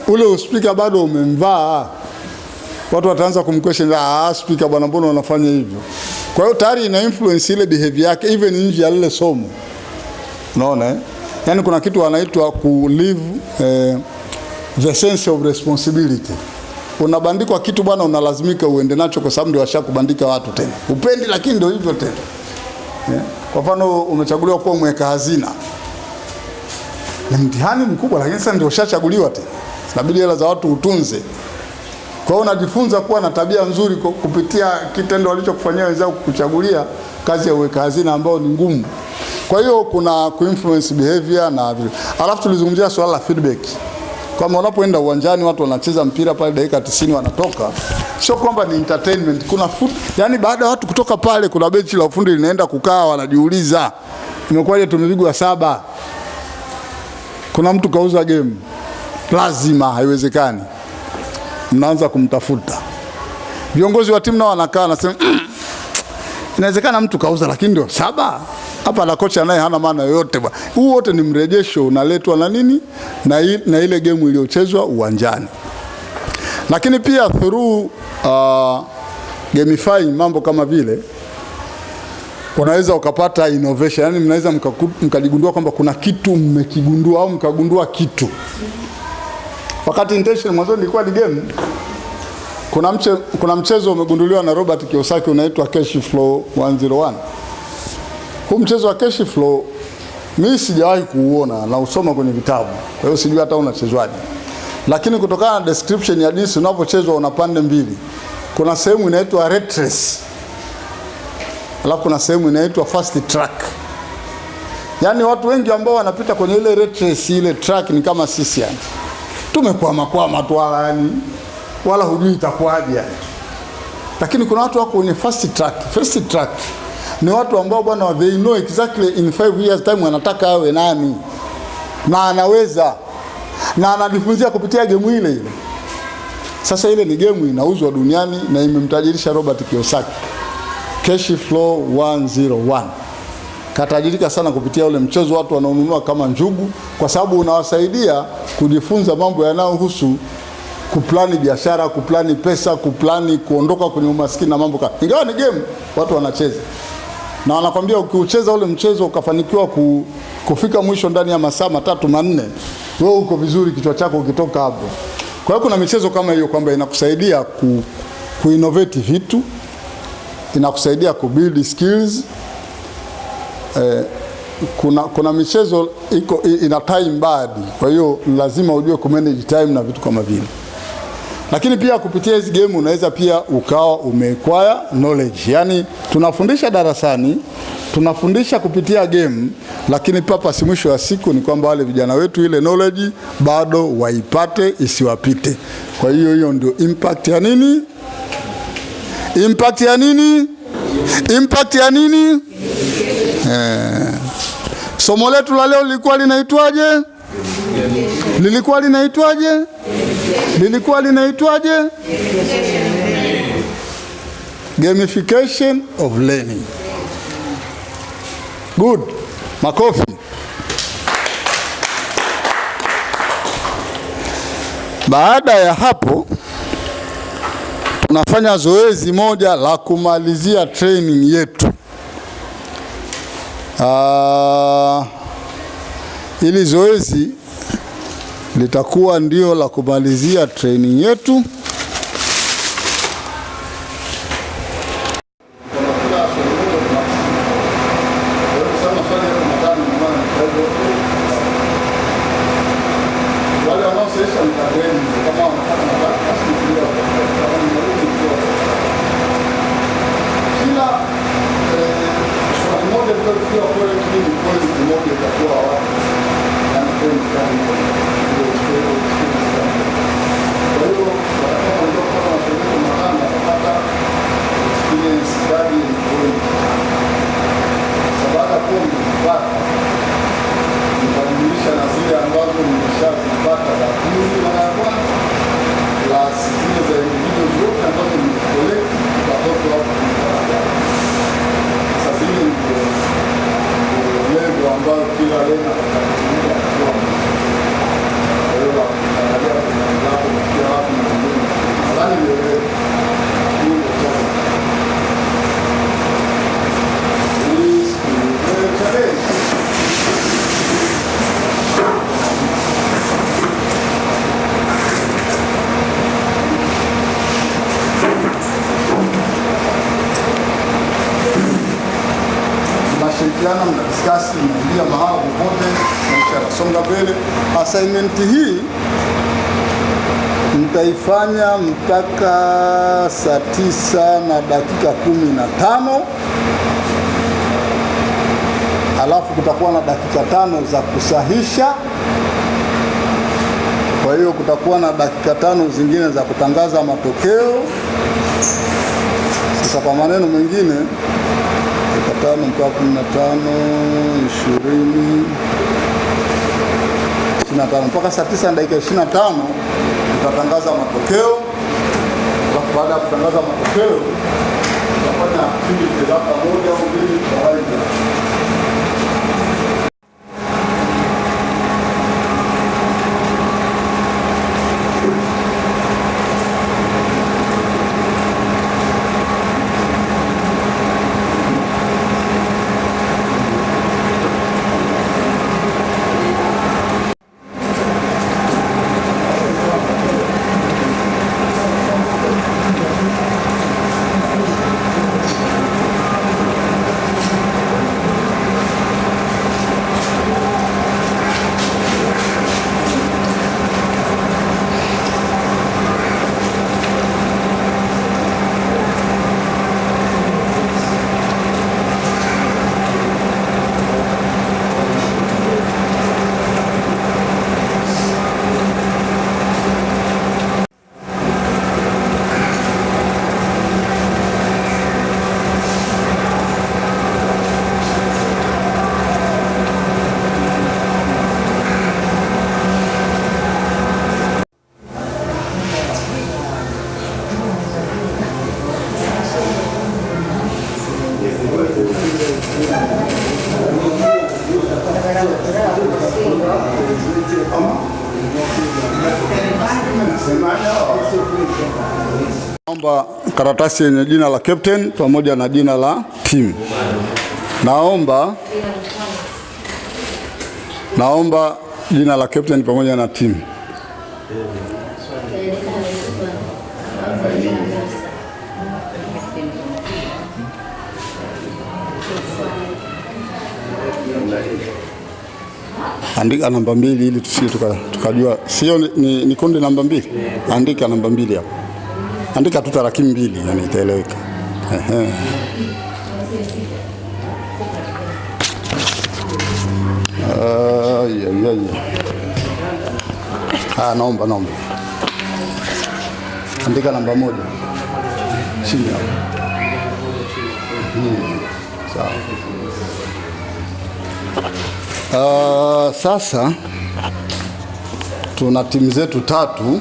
ule speaker bado umemvaa, watu wataanza kumquestion, speaker bwana, mbona unafanya hivyo? Kwa hiyo tayari ina influence ile behavior yake even nje ya lile somo. Unaona yani kuna kitu wanaitwa ku live the sense of responsibility. Unabandikwa kitu bwana, unalazimika uende nacho kwa sababu ndio washakubandika watu tena. Upendi, lakini ndio hivyo tena. Kwa mfano umechaguliwa kuwa mweka hazina. Ni mtihani mkubwa, lakini sasa ndio ushachaguliwa tena. Inabidi hela za watu utunze. Kwa hiyo unajifunza kuwa na tabia nzuri kupitia kitendo walichokufanyia wenzao kukuchagulia kazi ya uweka hazina ambayo ni ngumu. Kwa hiyo kuna kuinfluence behavior na vile. Alafu tulizungumzia swala la feedback. Kama unapoenda uwanjani watu wanacheza mpira pale dakika 90 wanatoka, sio kwamba ni entertainment. Kuna food, yani baada ya watu kutoka pale kuna benchi la ufundi linaenda kukaa, wanajiuliza imekuwaje tumepigwa 7? Kuna mtu kauza game. Lazima, haiwezekani. Mnaanza kumtafuta. Viongozi wa timu nao wanakaa nasema inawezekana mtu kauza lakini ndio 7. Hapa na kocha naye hana maana yoyote bwana. Huu wote ni mrejesho unaletwa na nini? Na ile game iliyochezwa uwanjani. Lakini pia through gamifying mambo kama vile unaweza ukapata innovation. Yani mnaweza mkajigundua kwamba kuna kitu mmekigundua au mkagundua kitu. Wakati intention mwanzo ilikuwa ni game. Kuna mchezo umegunduliwa na Robert Kiyosaki unaitwa Cash Flow 101. Huu mchezo wa cash flow mimi sijawahi kuuona na usoma kwenye vitabu. Kwa hiyo sijui hata unachezwaje. Lakini kutokana na description ya jinsi unavyochezwa una pande mbili. Kuna sehemu inaitwa red race. Alafu kuna sehemu inaitwa fast track. Yaani watu wengi ambao wanapita kwenye ile red race, ile track ni kama sisi yani. Tumekwama tu yani wala hujui itakuwaje yani. Lakini kuna watu wako kwenye fast track. Fast track ni watu ambao bwana they know exactly in 5 years time wanataka awe nani. Na anaweza. Na anajifunzia kupitia game ile ile. Sasa ile ni game inauzwa duniani na imemtajirisha Robert Kiyosaki. Cash Flow 101. Katajirika sana kupitia ule mchezo, watu wanaonunua kama njugu kwa sababu unawasaidia kujifunza mambo yanayohusu kuplani biashara, kuplani pesa, kuplani kuondoka kwenye umaskini na mambo kama. Ingawa ni game, watu wanacheza. Na wanakwambia ukiucheza ule mchezo ukafanikiwa kufika mwisho ndani ya masaa 3-4, wewe uko vizuri, kichwa chako ukitoka hapo. Kwa hiyo kuna michezo kama hiyo kwamba inakusaidia kuinnovate vitu, inakusaidia kubuild skills. Kuna michezo ina time bad, kwa hiyo lazima ujue kumanage time na vitu kama vile. Lakini pia kupitia hizi game unaweza pia ukawa umeacquire knowledge. Yani tunafundisha darasani, tunafundisha kupitia game, lakini purpose mwisho wa siku ni kwamba wale vijana wetu ile knowledge bado waipate, isiwapite. Kwa hiyo ndio impact ya nini? Impact ya nini? Impact ya nini? Somo letu la leo lilikuwa linaitwaje? Lilikuwa linaitwaje? Gamification of learning. Good. Makofi. Baada ya hapo tunafanya zoezi moja la kumalizia training yetu. Ili zoezi litakuwa ndio la kumalizia training yetu. Mnadiscuss, mnaingia mahali popote, mnasonga mbele. Assignment hii tutaifanya mpaka saa 9:15. Alafu kutakuwa na dakika 5 za kusahisha. Kwa hiyo kutakuwa na dakika 5 zingine za kutangaza matokeo. Sasa kwa maneno mengine, dakika 5 mpaka 15, 20, 25 mpaka saa 9 na dakika 25 tutatangaza matokeo. Alafu baada ya kutangaza matokeo tutafanya activity za pamoja au mbili kawaida. Naomba karatasi yenye jina la captain pamoja na jina la team. Naomba jina la captain pamoja na team. Andika namba 2 ili tusije tukajua sio ni kundi namba 2. Andika namba 2 hapo. Andika tu tarakimu 2 yani itaeleweka. Naomba. Andika namba 1. Chini hapo. Sawa. Sasa tuna timu zetu 3.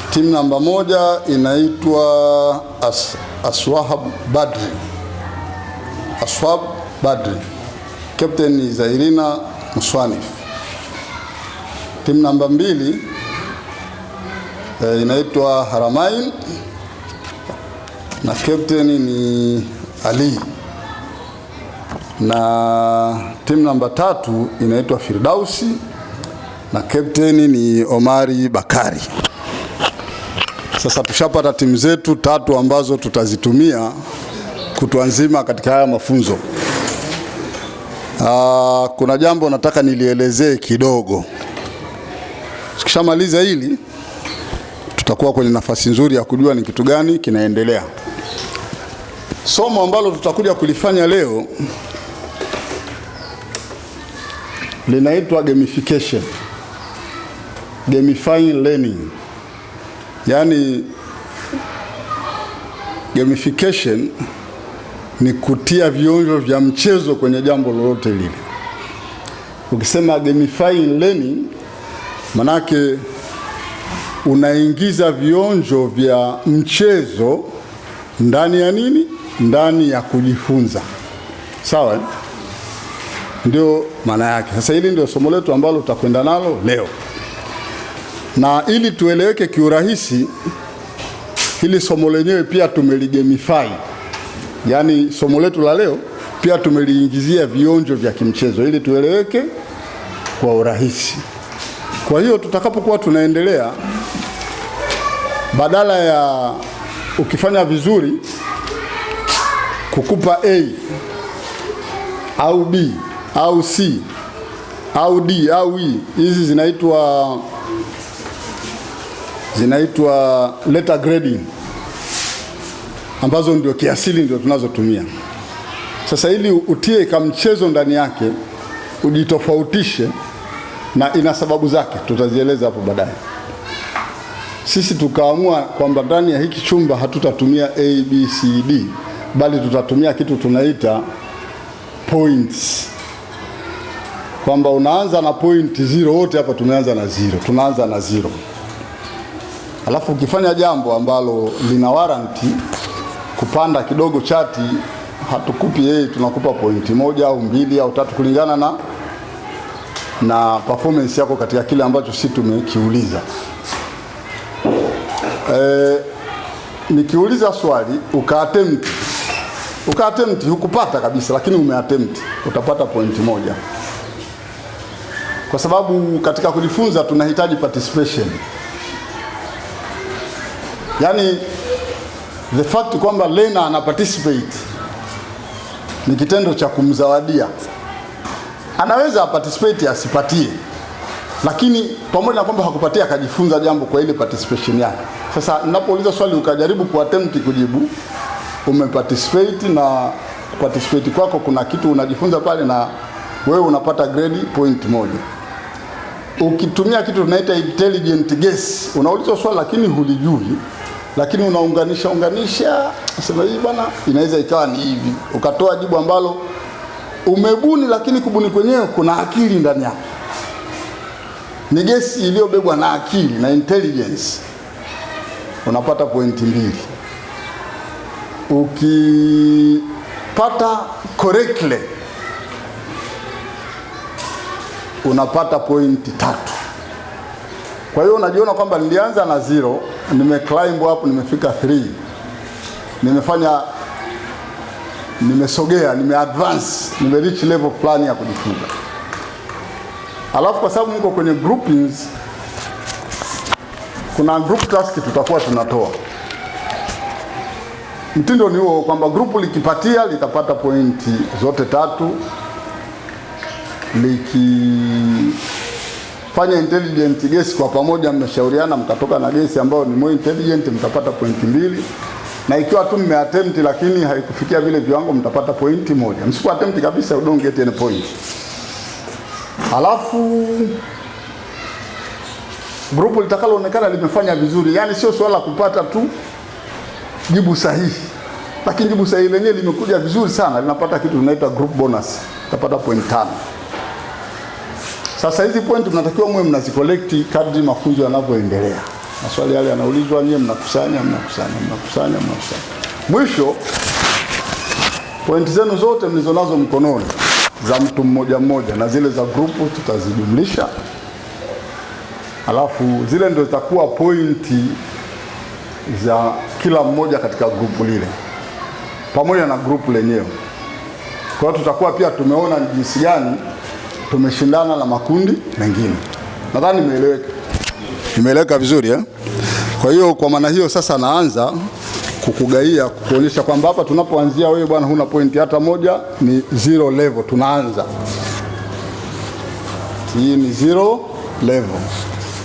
Timu namba 1 inaitwa Aswahab Badri. Captain ni Zairina Muswanif. Timu namba 2 inaitwa Haramain na captain ni Ali. Na timu namba 3 inaitwa Firdausi na captain ni Omari Bakari. Sasa tushapata timu zetu 3 ambazo tutazitumia kutwa nzima katika haya mafunzo. Kuna jambo nataka nilielezee kidogo. Tukishamaliza hili tutakuwa kwenye nafasi nzuri ya kujua ni kitu gani kinaendelea. Somo ambalo tutakuja kulifanya leo linaitwa gamification. Gamifying learning. Yaani gamification ni kutia vionjo vya mchezo kwenye jambo lolote lile. Ukisema gamifying learning manake unaingiza vionjo vya mchezo ndani ya nini? Ndani ya kujifunza. Sawa? Ndio maana yake. Sasa hili ndio somo letu ambalo tutakwenda nalo leo. Na ili tueleweke kiurahisi, hili somo lenyewe pia tumeligamify. Yaani somo letu la leo pia tumeliingizia vionjo vya kimchezo ili tueleweke kwa urahisi. Kwa hiyo tutakapokuwa tunaendelea, badala ya ukifanya vizuri kukupa A au B au C au D au E, hizi zinaitwa zinaitwa letter grading, ambazo ndio kiasili ndio tunazotumia. Sasa ili utie kamchezo ndani yake, ujitofautishe, na ina sababu zake, tutazieleza hapo baadaye. Sisi tukaamua kwamba ndani ya hiki chumba hatutatumia A, B, C, D, bali tutatumia kitu tunaita points. Kwamba unaanza na point 0, wote hapa tumeanza na 0, tunaanza na 0. Alafu ukifanya jambo ambalo lina warranty kupanda kidogo chati, hatukupi yeye, tunakupa pointi 1 au 2 au 3 kulingana na performance yako katika kile ambacho sisi tumekiuliza. Nikiuliza swali ukaattempt hukupata kabisa, lakini umeattempt, utapata pointi 1. Kwa sababu katika kujifunza tunahitaji participation. Yani the fact kwamba learner ana participate ni kitendo cha kumzawadia. Anaweza participate asipatie, lakini pamoja na kwamba hakupatia akajifunza jambo kwa ile participation yake. Sasa ninapouliza swali ukajaribu kuattempt kujibu, umeparticipate, na participate kwako kuna kitu unajifunza pale, na wewe unapata grade point 1. Ukitumia kitu tunaita intelligent guess, unauliza swali lakini hulijui, lakini unaunganisha, sema hii bwana inaweza ikawa ni hivi, ukatoa jibu ambalo umebuni, lakini kubuni kwenyewe kuna akili ndani yake. Ni guess iliyobebwa na akili na intelligence, unapata pointi 2. Ukipata correctly unapata pointi 3. Kwa hiyo unajiona kwamba nilianza na 0, nimeclimb up, nimefika 3, nimesogea, nimeadvance, nimereach level fulani ya kujifunza. Alafu kwa sababu mko kwenye groupings, kuna group task tutakuwa tunatoa. Mtindo ni huo kwamba grupu likipatia litapata pointi zote 3. Likifanya intelligent guess kwa pamoja, mmeshauriana mkatoka na guess ambayo ni more intelligent, mtapata pointi 2. Na ikiwa tu mmeattempt lakini haikufikia vile viwango, mtapata pointi 1. Msipo attempt kabisa, you don't get any point. Alafu grupu litakaloonekana limefanya vizuri, yani sio swala kupata tu jibu sahihi, lakini jibu sahihi lenyewe limekuja vizuri sana, linapata kitu tunaita group bonus, tapata point 5. Sasa hizi point mnatakiwa mwe mnazicollect kadri mafunzo yanavyoendelea. Maswali yale yanaulizwa, nyie mnakusanya. Mwisho point zenu zote mlizonazo mkononi za mtu mmoja na zile za grupu tutazijumlisha. Alafu zile ndio zitakuwa pointi za kila mmoja katika grupu lile, pamoja na grupu lenyewe. Kwa hiyo tutakuwa pia tumeona ni jinsi gani tumeshindana na makundi mengine. Nadhani imeeleweka vizuri eh? Kwa hiyo kwa maana hiyo sasa naanza kukugaia, kuonyesha kwamba hapa tunapoanzia wewe bwana huna pointi hata moja, ni 0 level tunaanza. Hii ni 0 level.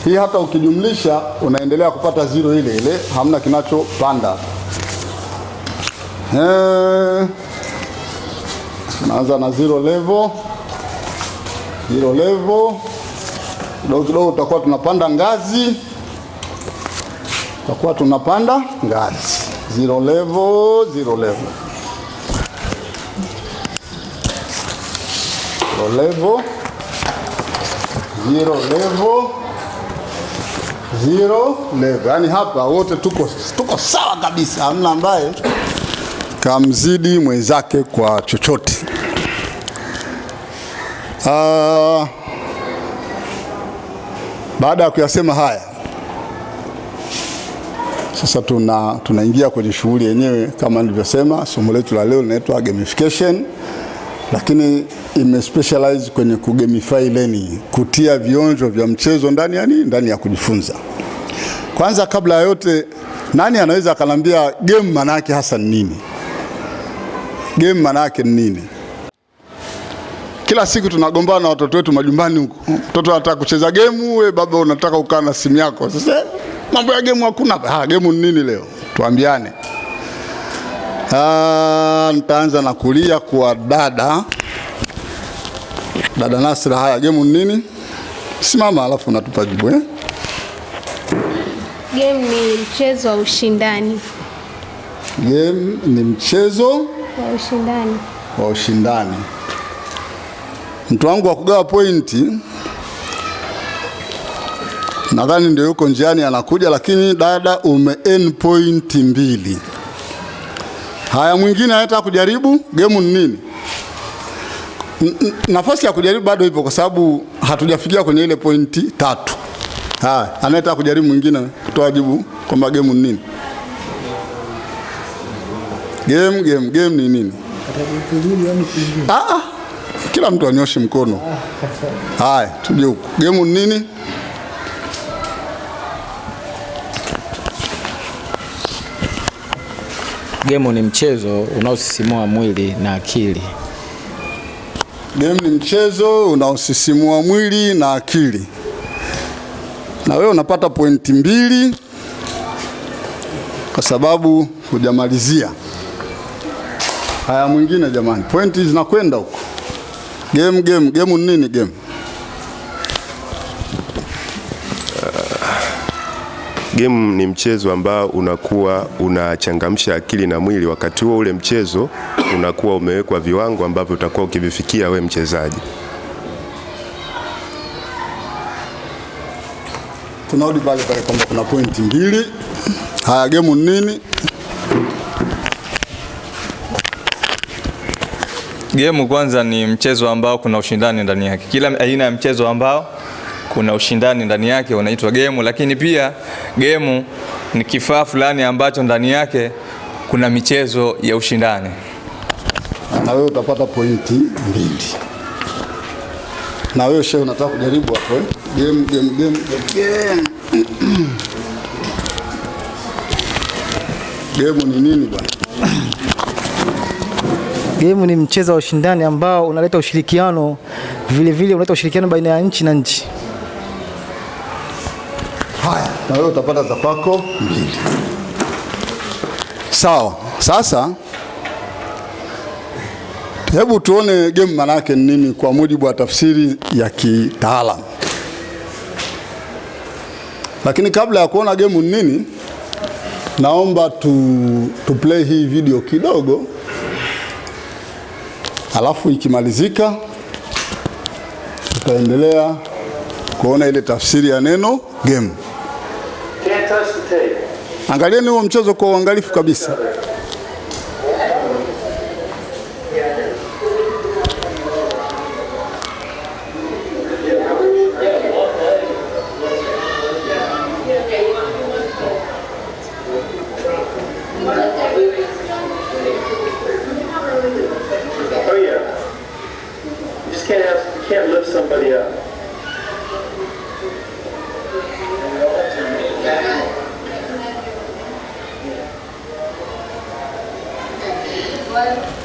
Hii hata ukijumlisha unaendelea kupata 0 ile ile, hamna kinachopanda. Tunaanza na 0 level. 0 level. Kidogo tutakuwa tunapanda ngazi. 0 level, 0 level. 0 level. 0 level. 0 level. Yaani hapa wote tuko sawa kabisa. Hamna ambaye kamzidi mwenzake kwa chochote. Baada ya kuyasema haya, sasa tunaingia kwenye shughuli yenyewe. Kama nilivyosema, somo letu la leo linaitwa gamification, lakini specialize kwenye kugamify learning, kutia vionjo vya mchezo ndani ya kujifunza. Kwanza kabla ya yote, nani anaweza akanambia game maana yake hasa ni nini? Game maana yake ni nini? Kila siku tunagombana na watoto wetu majumbani huko. Mtoto anataka kucheza game, wewe baba unataka ukaa na simu yako. Sasa Mambo ya game hakuna. Game ni nini leo? Tuambiane. Nitaanza na kulia kwa dada Nasra. Haya, game ni nini? Simama alafu unatupa jibu. Game ni mchezo wa ushindani. Game ni mchezo wa ushindani. Mtu wangu wa kugawa pointi nadhani ndio yuko njiani anakuja, lakini dada ume pointi 2. Haya, mwingine anataka kujaribu. Game ni nini? Nafasi ya kujaribu bado ipo kwa sababu hatujafikia kwenye ile pointi 3. Haya, anataka kujaribu mwingine kutoa jibu kwamba game ni nini? Game ni nini? Kila mtu anyoshe mkono. Haya, tuje huko. Game ni nini? Game ni mchezo unaosisimua mwili na akili. Game ni mchezo unaosisimua mwili na akili. Na wewe unapata pointi 2 kwa sababu hujamalizia. Haya, mwingine jamani, pointi zinakwenda huko. Game ni nini game? Game ni mchezo ambao unakuwa unachangamsha akili na mwili. Wakati huo ule mchezo unakuwa umewekwa viwango ambavyo utakuwa ukivifikia we mchezaji. Tunarudi pale kwamba kuna pointi 2. Haya, game ni nini? Game kwanza ni mchezo ambao kuna ushindani ndani yake. Kila aina ya mchezo ambao kuna ushindani ndani yake unaitwa game, lakini pia game ni kifaa fulani ambacho ndani yake kuna michezo ya ushindani. Na wewe utapata pointi 2. Na wewe shehe unataka kujaribu hapo game. Game ni nini bwana? Game ni mchezo wa ushindani ambao unaleta ushirikiano, vile unaleta ushirikiano baina ya nchi na nchi. Haya, na wewe utapata za kwako 2. Sawa. Sasa hebu tuone game maana yake ni nini kwa mujibu wa tafsiri ya kitaalamu. Lakini kabla ya kuona game ni nini, naomba tu play hii video kidogo. Alafu ikimalizika tutaendelea kuona ile tafsiri ya neno game. Angalieni huo mchezo kwa uangalifu kabisa. Can't lift somebody up.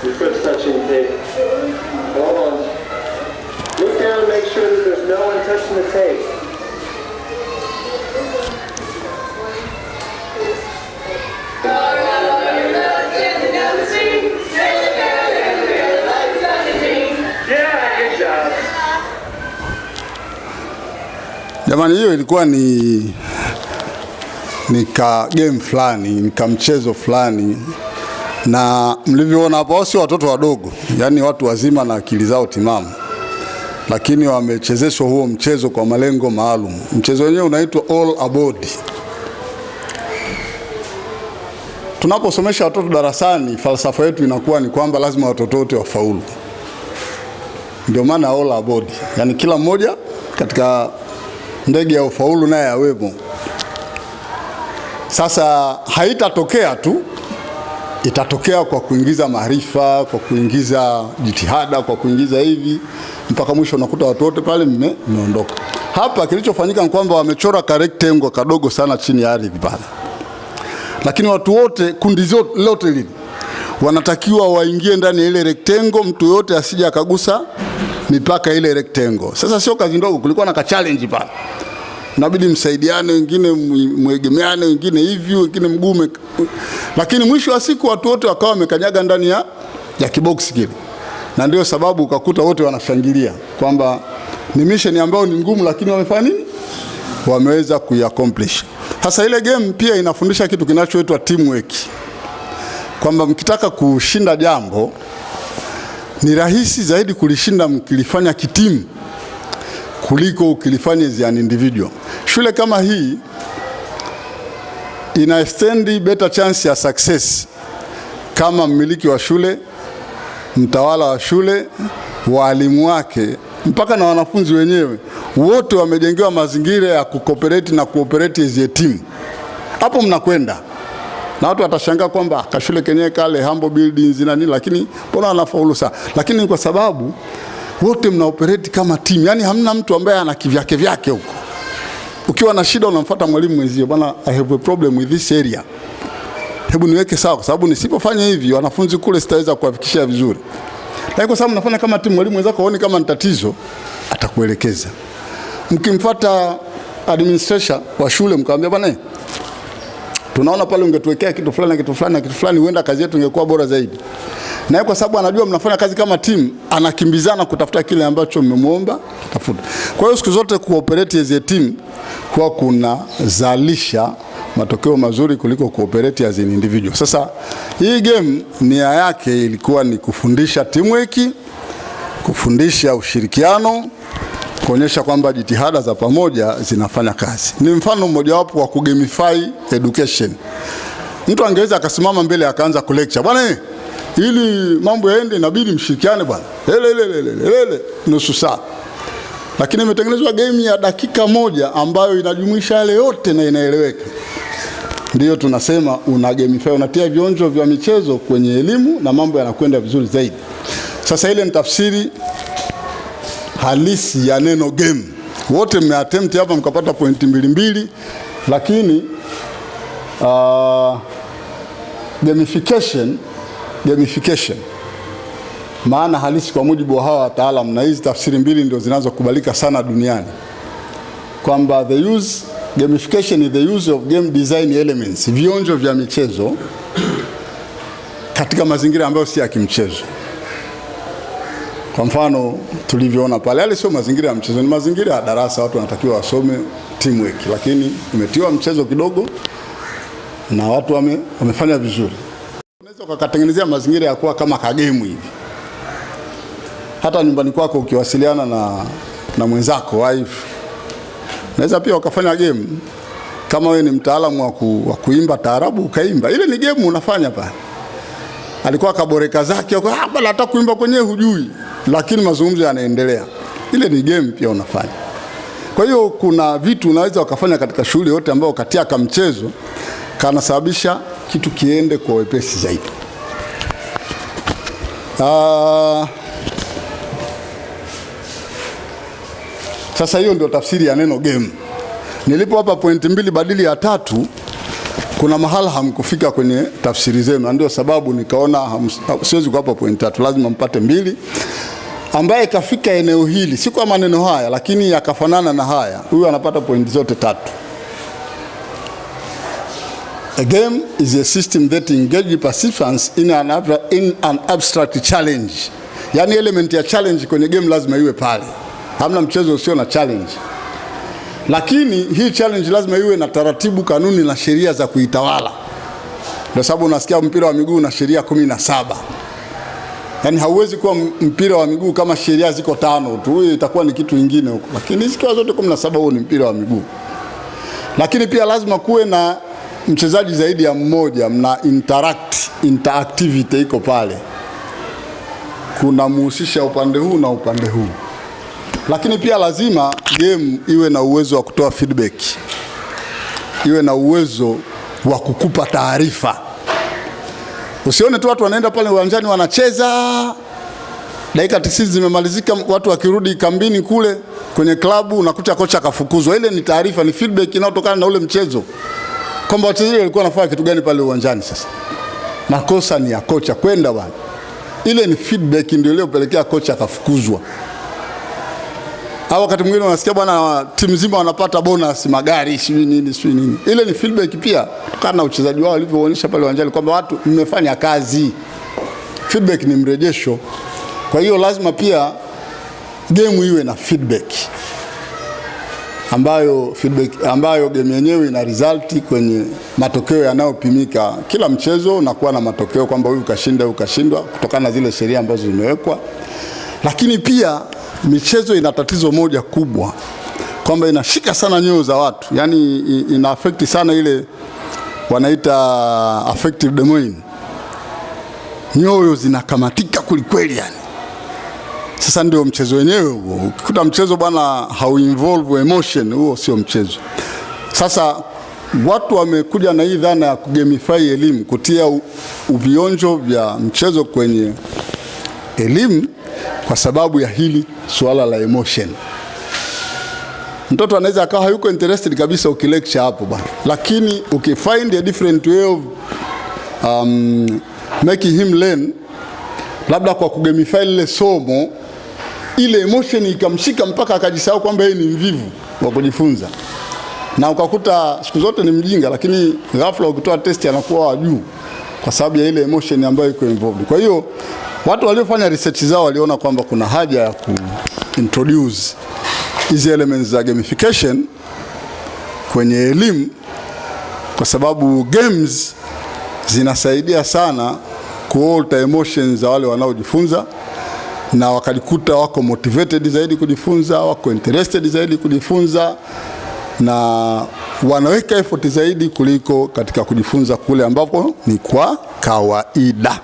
Your foot's touching the tape. Hold on. Look down and make sure that there's no one touching the tape. Jamani, hiyo ilikuwa ni ka game fulani, ni ka mchezo fulani, na mlivyoona hapo sio watoto wadogo, yani watu wazima na akili zao timamu, lakini wamechezeshwa huo mchezo kwa malengo maalum. Mchezo wenyewe unaitwa All Aboard. Tunaposomesha watoto darasani, falsafa yetu inakuwa ni kwamba lazima watoto wote wafaulu. Ndio maana All Aboard, yani kila mmoja katika ndege ya ufaulu naye awemo. Sasa haitatokea tu, itatokea kwa kuingiza maarifa, kwa kuingiza jitihada, kwa kuingiza hivi mpaka mwisho unakuta watu wote pale mmeondoka. Hapa kilichofanyika ni kwamba wamechora rectangle kadogo sana chini ya ardhi pale. Lakini watu wote, kundi lote lile wanatakiwa waingie ndani ya ile rectangle, mtu yote asije akagusa mipaka ile rectangle. Sasa sio kazi ndogo, kulikuwa na ka challenge pale. inabidi msaidiane, wengine mwegemeane, wengine hivi, wengine mguu. Lakini mwisho wa siku watu wote wakawa wamekanyaga ndani ya kiboksi kile, na ndio sababu ukakuta wote wanashangilia kwamba ni mission ambayo ni ngumu, lakini wamefanya nini? Wameweza kuiaccomplish. Hasa ile game pia inafundisha kitu kinachoitwa teamwork, kwamba mkitaka kushinda jambo ni rahisi zaidi kulishinda mkilifanya kitimu kuliko ukilifanya as an individual. Shule kama hii ina extend better chance ya success kama mmiliki wa shule, mtawala wa shule, walimu wake, mpaka na wanafunzi wenyewe wote wamejengewa mazingira ya kucooperate na cooperate as a team. Hapo mnakwenda na watu watashangaa kwamba kashule kenyewe kale humble buildings na nini, lakini mbona wanafaulu sana? Lakini kwa sababu wote mnaoperate kama team. Yani hamna mtu ambaye ana kivyake vyake huko. Ukiwa na shida unamfuata mwalimu mwenzio, bwana I have a problem with this area, hebu niweke sawa, kwa sababu nisipofanya hivi wanafunzi kule sitaweza kuwafikishia vizuri. Lakini kwa sababu mnafanya kama timu, mwalimu wenzako aone kama ni tatizo, atakuelekeza. Mkimfuata administration wa shule mkamwambia bwana, tunaona pale ungetuwekea kitu fulani na kitu fulani na kitu fulani, huenda kazi yetu ingekuwa bora zaidi. Na kwa sababu anajua mnafanya kazi kama timu, anakimbizana kutafuta kile ambacho mmemuomba tafuta. Kwa hiyo siku zote cooperate as a team kwa kuna zalisha matokeo mazuri kuliko cooperate as an individual. Sasa hii game nia yake ilikuwa ni kufundisha teamwork, kufundisha ushirikiano, kuonyesha kwamba jitihada za pamoja zinafanya kazi. Ni mfano mmoja wapo wa kugamify education. Mtu angeweza akasimama mbele akaanza kulecture, bwana ili mambo yaende inabidi mshirikiane bwana, nusu saa. Lakini imetengenezwa game ya dakika moja ambayo inajumuisha yale yote na inaeleweka. Ndiyo tunasema una gamify, unatia vionjo vya michezo kwenye elimu na mambo yanakwenda vizuri zaidi. Sasa ile ni tafsiri halisi ya neno game. Wote mmeattempt hapa mkapata pointi 2, lakini gamification maana halisi kwa mujibu wa hawa wataalamu, na hizi tafsiri mbili ndio zinazokubalika sana duniani, kwamba gamification is the use of game design elements, vionjo vya michezo katika mazingira ambayo si ya kimchezo. Kwa mfano tulivyoona pale, yale sio mazingira ya mchezo, ni mazingira ya darasa, watu wanatakiwa wasome teamwork, lakini imetiwa mchezo kidogo na watu wamefanya vizuri. Unaweza ukatengenezea mazingira ya kuwa kama kagemu hivi. Hata nyumbani kwako ukiwasiliana na mwenzako wife, unaweza pia ukafanya game. Kama wewe ni mtaalamu wa kuimba taarabu ukaimba, ile ni game unafanya pale. Alikuwa kaboreka zake, bala hata kuimba kwenyewe hujui, lakini mazungumzo yanaendelea. Ile ni game pia unafanya. Kwa hiyo kuna vitu unaweza ukafanya katika shule yote ambao katia kama mchezo kanasababisha kitu kiende kwa wepesi zaidi. Sasa hiyo ndio tafsiri ya neno game. Nilipo hapa pointi 2 badili ya 3, kuna mahala hamkufika kwenye tafsiri zenu, ndio sababu nikaona siwezi kuwapa pointi 3, lazima mpate 2. Ambaye kafika eneo hili si kwa maneno haya lakini yakafanana na haya, huyu anapata pointi zote 3. A game is a system that engages participants in an abstract challenge. Yani element ya challenge kwenye game lazima iwe pale. Hamna mchezo usio na challenge. Lakini hii challenge lazima iwe na taratibu, kanuni na sheria za kuitawala. Kwa sababu unasikia mpira wa miguu na sheria 17. Yani hauwezi kuwa mpira wa miguu kama sheria ziko 5 tu, itakuwa ni kitu kingine huko. Lakini zikiwa zote 17 huo ni mpira wa miguu. Lakini pia lazima kuwe na mchezaji zaidi ya mmoja, mna interactivity iko pale. Kuna muhusisha upande huu na upande huu. Lakini pia lazima game iwe na uwezo wa kutoa feedback. Iwe na uwezo wa kukupa taarifa. Usione tu watu wanaenda pale uwanjani wanacheza, dakika 90 zimemalizika, watu wakirudi kambini kule kwenye klabu unakuta kocha kafukuzwa. Ile ni taarifa, ni feedback inayotokana na ule mchezo. Kwamba wachezaji walikuwa wanafanya kitu gani pale uwanjani sasa. Makosa ni ya kocha kwenda bwana. Ile ni feedback ndio iliyopelekea kocha kafukuzwa. Au wakati mwingine unasikia bwana timu nzima wanapata bonus magari sijui nini. Ile ni feedback pia kutokana na uchezaji wao walivyoonyesha pale uwanjani kwamba watu mmefanya kazi. Feedback ni mrejesho. Kwa hiyo lazima pia game iwe na feedback ambayo game yenyewe ina result kwenye matokeo yanayopimika. Kila mchezo unakuwa na matokeo kwamba huyu kashinda, huyu kashindwa kutokana na zile sheria ambazo zimewekwa. Lakini pia michezo ina tatizo moja kubwa kwamba inashika sana nyoyo za watu. Yaani ina affect sana ile wanaita affective domain. Nyoyo zinakamatika kulikweli yani. Sasa ndio mchezo wenyewe huo. Ukikuta mchezo bwana how involve emotion, huo sio mchezo. Sasa watu wamekuja na hii dhana ya kugamify elimu, kutia uvionjo vya mchezo kwenye elimu kwa sababu ya hili suala la emotion. Mtoto anaweza akawa hayuko interested kabisa ukilecture hapo bwana, lakini ukifind a different way of making him learn, labda kwa kugamify ile somo, ile emotion ikamshika mpaka akajisahau kwamba yeye ni mvivu wa kujifunza. Na ukakuta siku zote ni mjinga, lakini ghafla ukitoa test anakuwa wa juu kwa sababu ya ile emotion ambayo iko involved. Kwa hiyo watu waliofanya research zao waliona kwamba kuna haja ya kuintroduce hizi elements za gamification kwenye elimu, kwa sababu games zinasaidia sana kualter emotions za wale wanaojifunza, na wakajikuta wako motivated zaidi kujifunza, wako interested zaidi kujifunza, na wanaweka effort zaidi kuliko katika kujifunza kule ambapo ni kwa kawaida.